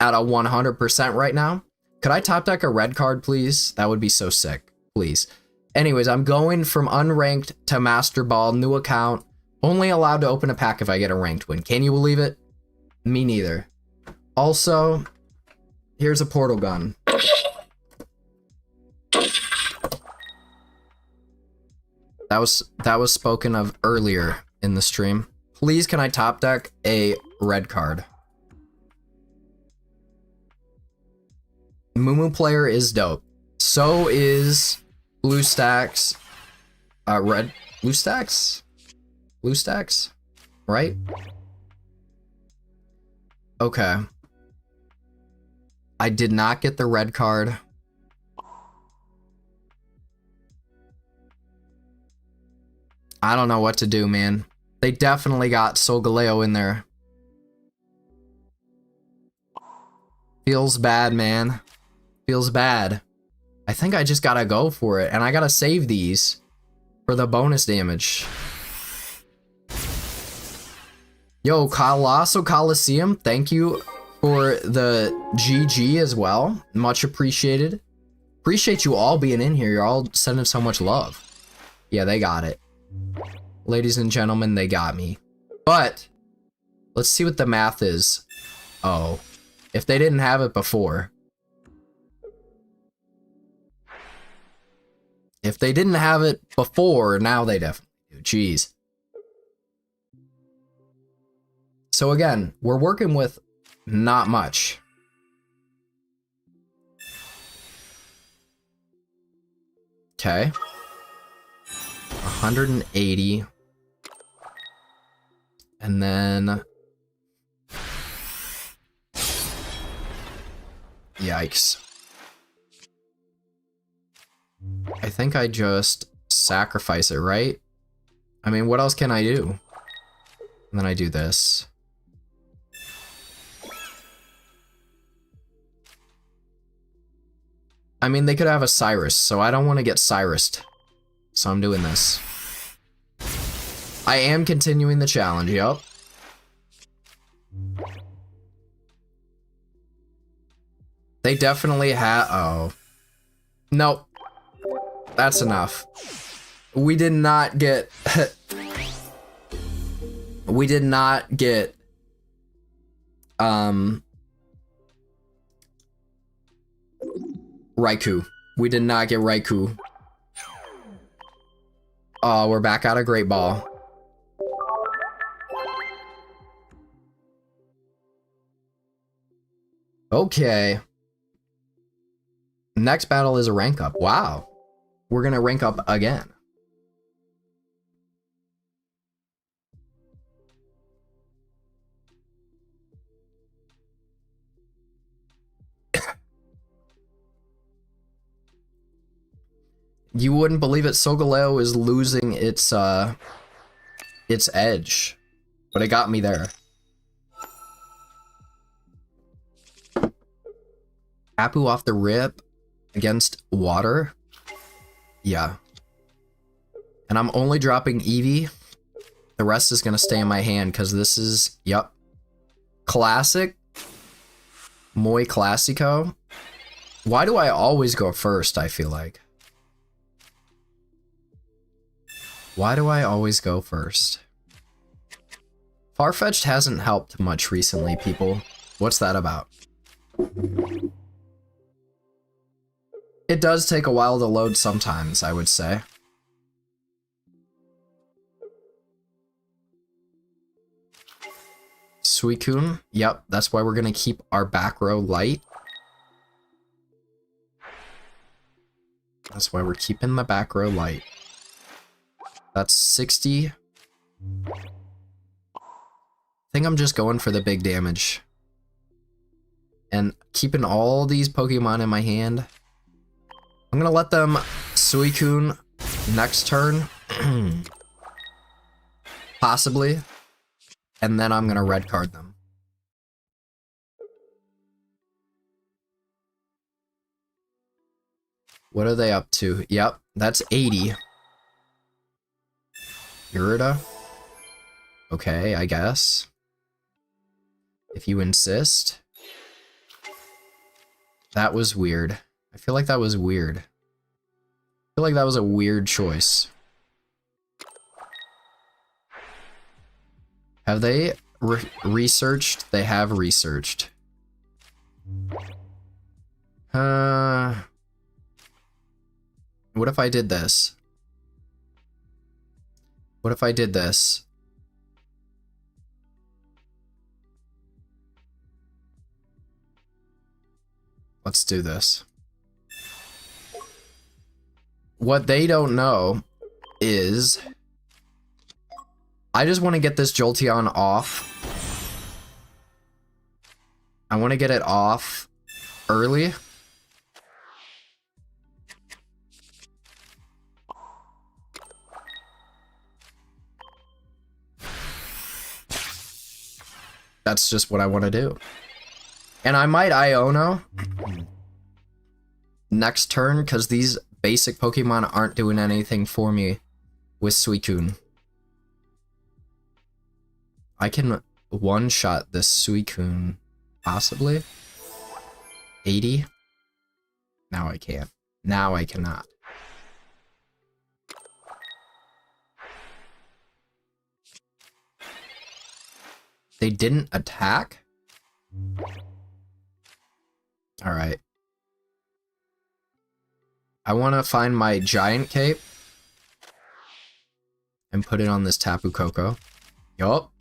at a 100% right now. Could I top deck a red card, please? That would be so sick, please. Anyways, I'm going from unranked to Master Ball, new account. Only allowed to open a pack if I get a ranked win. Can you believe it? Me neither. Also, here's a portal gun. That was spoken of earlier in the stream. Please, can I top deck a red card? Mumu player is dope. So is Blue Stacks. Blue Stacks? Blue Stacks? Right? Okay. I did not get the red card. I don't know what to do, man. They definitely got Solgaleo in there. Feels bad, man. Feels bad. I think I just gotta go for it, and I gotta save these. for the bonus damage. Yo, Colossal Coliseum, thank you for the GG as well. Much appreciated. Appreciate you all being in here. You're all sending so much love. Yeah, they got it. Ladies and gentlemen, they got me. But let's see what the math is. Oh, if they didn't have it before. If they didn't have it before, now they definitely do. Jeez. So again, we're working with not much. Okay. 180. And then... Yikes. I think I just sacrifice it, right? I mean, what else can I do? And then I do this. I mean, they could have a Cyrus, so I don't want to get Cyrused. So I'm doing this. I am continuing the challenge, yup. They definitely have... Oh. Nope. That's enough. We did not get... we did not get... Raikou. We did not get Raikou. Oh, we're back out of Great Ball. Okay. Next battle is a rank up. Wow. We're gonna rank up again. You wouldn't believe it, Solgaleo is losing its edge. But it got me there. Apu off the rip against water. Yeah. And I'm only dropping Eevee. The rest is gonna stay in my hand because this is, yep. Classic. Muy Classico. Why do I always go first, I feel like? Why do I always go first? Farfetch'd hasn't helped much recently, people. What's that about? It does take a while to load sometimes, I would say. Suicune, yep, that's why we're gonna keep our back row light. That's why we're keeping the back row light. That's 60. I think I'm just going for the big damage. And keeping all these Pokemon in my hand. I'm gonna let them Suicune next turn. Possibly. And then I'm gonna red card them. What are they up to? Yep, that's 80. Irida? Okay, I guess. If you insist. That was weird. I feel like that was weird. I feel like that was a weird choice. Have they researched? They have researched. What if I did this? What if I did this? Let's do this. What they don't know is I just want to get this Jolteon off. I want to get it off early. That's just what I want to do. And I might Iono next turn because these basic Pokemon aren't doing anything for me with Suicune. I can one-shot this Suicune, possibly. 80? Now I can't. Now I cannot. They didn't attack? Alright. I want to find my giant cape and put it on this Tapu Koko. Yup.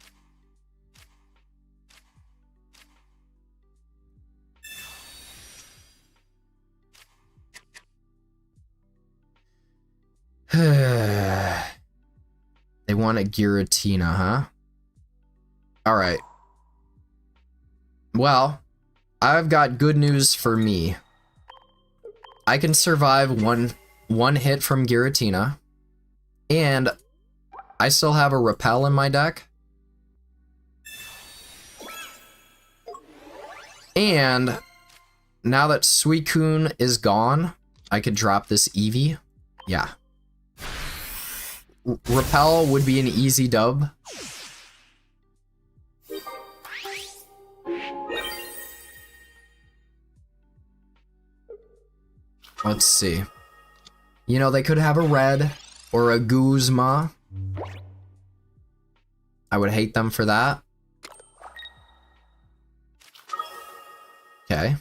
They want a Giratina, huh? Alright. Well, I've got good news for me. I can survive one hit from Giratina, and I still have a Repel in my deck. And now that Suicune is gone, I could drop this Eevee. Yeah. Repel would be an easy dub. Let's see. You know, they could have a red or a Guzma. I would hate them for that. Okay.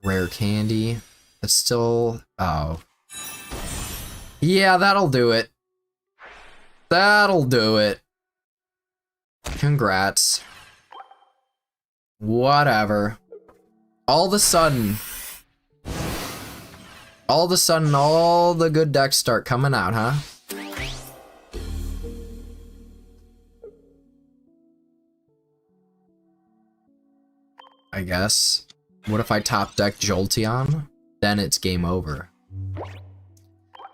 Rare candy. That's still... Oh. Yeah, that'll do it. That'll do it. Congrats. Whatever. All of a sudden, all the good decks start coming out, huh? I guess. What if I top deck Jolteon? Then it's game over.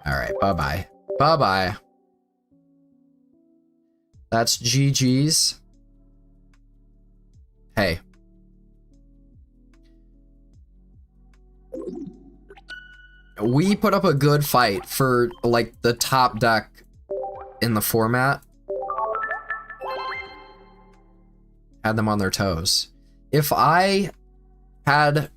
Alright, bye-bye. Bye-bye. That's GG's. Hey. We put up a good fight for, like, the top deck in the format. Had them on their toes. If I had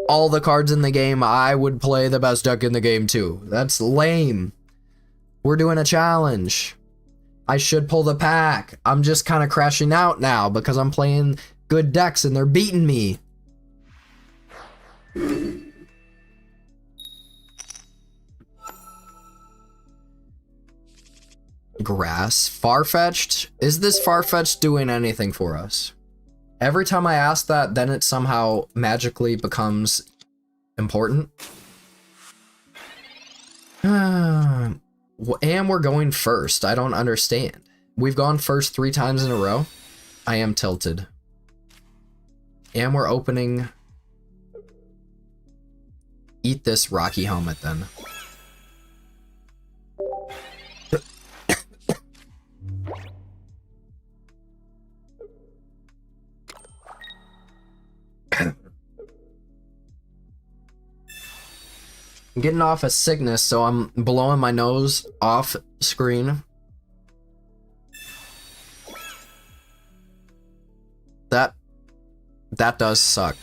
all the cards in the game, I would play the best deck in the game too. That's lame. We're doing a challenge. I should pull the pack. I'm just kind of crashing out now because I'm playing good decks and they're beating me. Grass. Farfetch'd? Is this Farfetch'd doing anything for us? Every time I ask that, then it somehow magically becomes important. And we're going first. I don't understand. We've gone first 3 times in a row. I am tilted. And we're opening... Eat this Rocky Helmet then. I'm getting off a sickness, so I'm blowing my nose off screen. That does suck.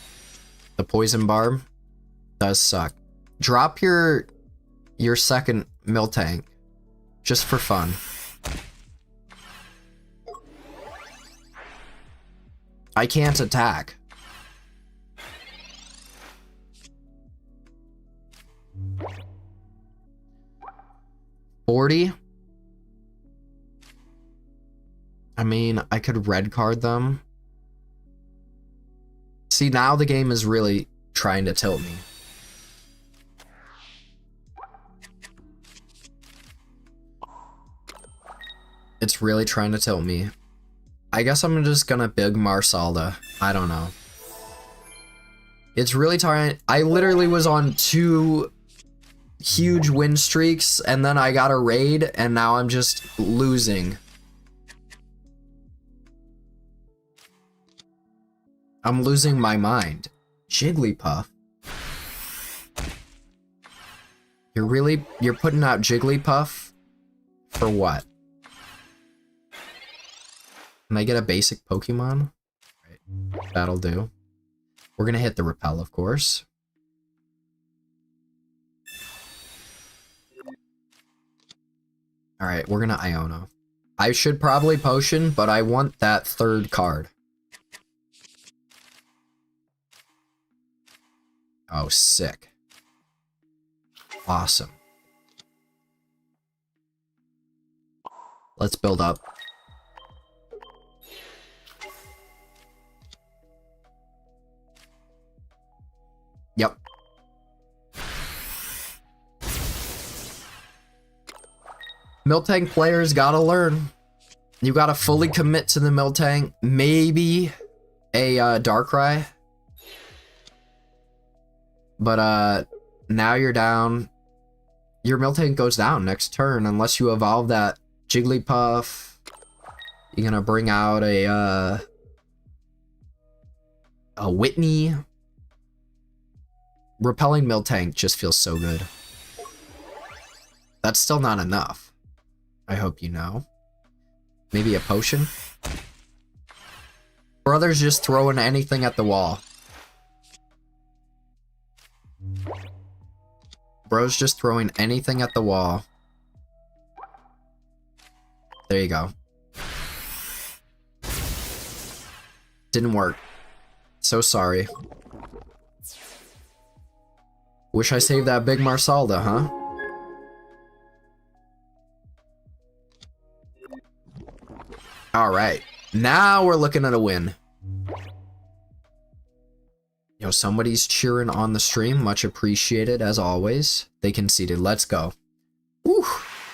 The poison barb does suck. Drop your second Miltank just for fun. I can't attack. $40? I mean, I could red card them. See, now the game is really trying to tilt me. It's really trying to tilt me. I guess I'm just gonna big Marsalda. I don't know. It's really tiring. I literally was on 2 huge win streaks and then I got a raid and now I'm just losing. I'm losing my mind. Jigglypuff. You're putting out Jigglypuff for what? Can I get a basic Pokemon? Right, that'll do. We're gonna hit the repel, of course. Alright, we're gonna Iono. I should probably potion, but I want that third card. Oh, sick. Awesome. Let's build up. Yep. Miltank players gotta learn. You gotta fully commit to the Miltank. Maybe a Darkrai. But now you're down. Your Miltank goes down next turn unless you evolve that Jigglypuff. You're gonna bring out a Whitney. Repelling Miltank just feels so good. That's still not enough. I hope you know. Maybe a potion? Brother's just throwing anything at the wall. Bro's just throwing anything at the wall. There you go. Didn't work. So sorry. Wish I saved that big Marsalda, huh? Alright. Now we're looking at a win. Yo, somebody's cheering on the stream. Much appreciated, as always. They conceded. Let's go. Woo.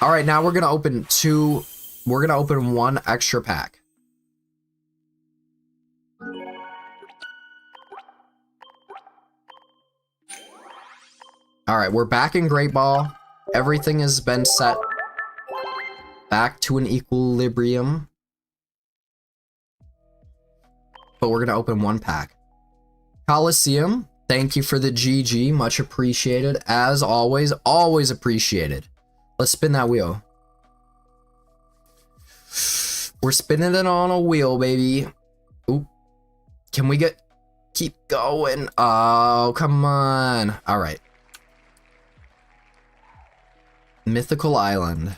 Alright, now we're gonna open two... We're gonna open one extra pack. Alright, we're back in Great Ball. Everything has been set back to an equilibrium. But we're gonna open one pack. Coliseum, thank you for the GG, much appreciated. As always, always appreciated. Let's spin that wheel. We're spinning it on a wheel, baby. Oop. Can we keep going? Oh, come on. All right. Mythical Island.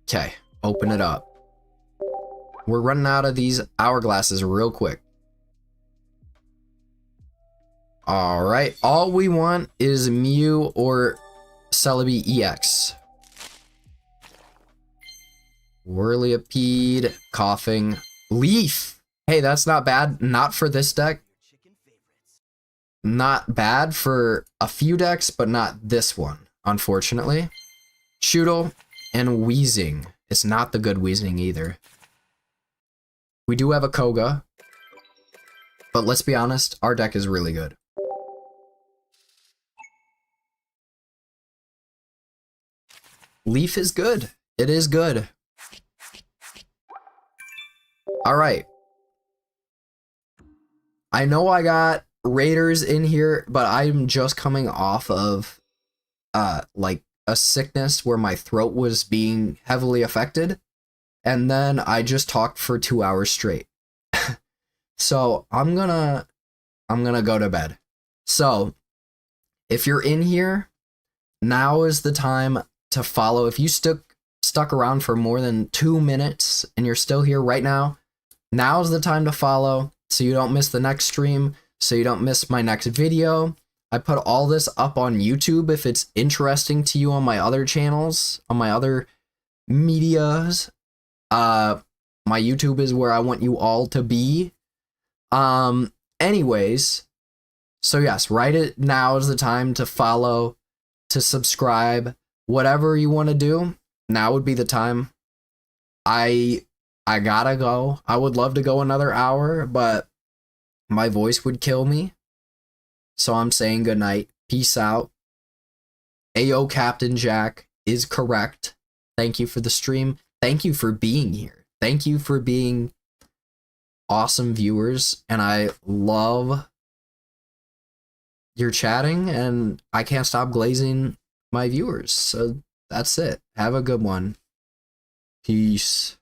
Okay, open it up. We're running out of these hourglasses real quick. Alright, all we want is Mew or Celebi EX. Whirlipede, Coughing, Leaf. Hey, that's not bad. Not for this deck. Not bad for a few decks, but not this one, unfortunately. Shootle and Wheezing. It's not the good Wheezing either. We do have a Koga, but let's be honest, our deck is really good. Leaf is good. It is good. Alright. I know I got Raiders in here, but I'm just coming off of like a sickness where my throat was being heavily affected, and then I just talked for 2 hours straight. So I'm gonna go to bed. So if you're in here, now is the time to follow. If you stuck around for more than 2 minutes and you're still here right now, now's the time to follow so you don't miss the next stream, so you don't miss my next video. I put all this up on YouTube if it's interesting to you on my other channels, on my other medias. My YouTube is where I want you all to be. Anyways, so yes, right now is the time to follow, to subscribe, whatever you want to do. Now would be the time. I gotta go. I would love to go another hour, but my voice would kill me. So I'm saying goodnight. Peace out. Ayo, Captain Jack is correct. Thank you for the stream. Thank you for being here. thank you for being awesome viewers, and I love your chatting, and I can't stop glazing my viewers. So that's it. Have a good one. Peace.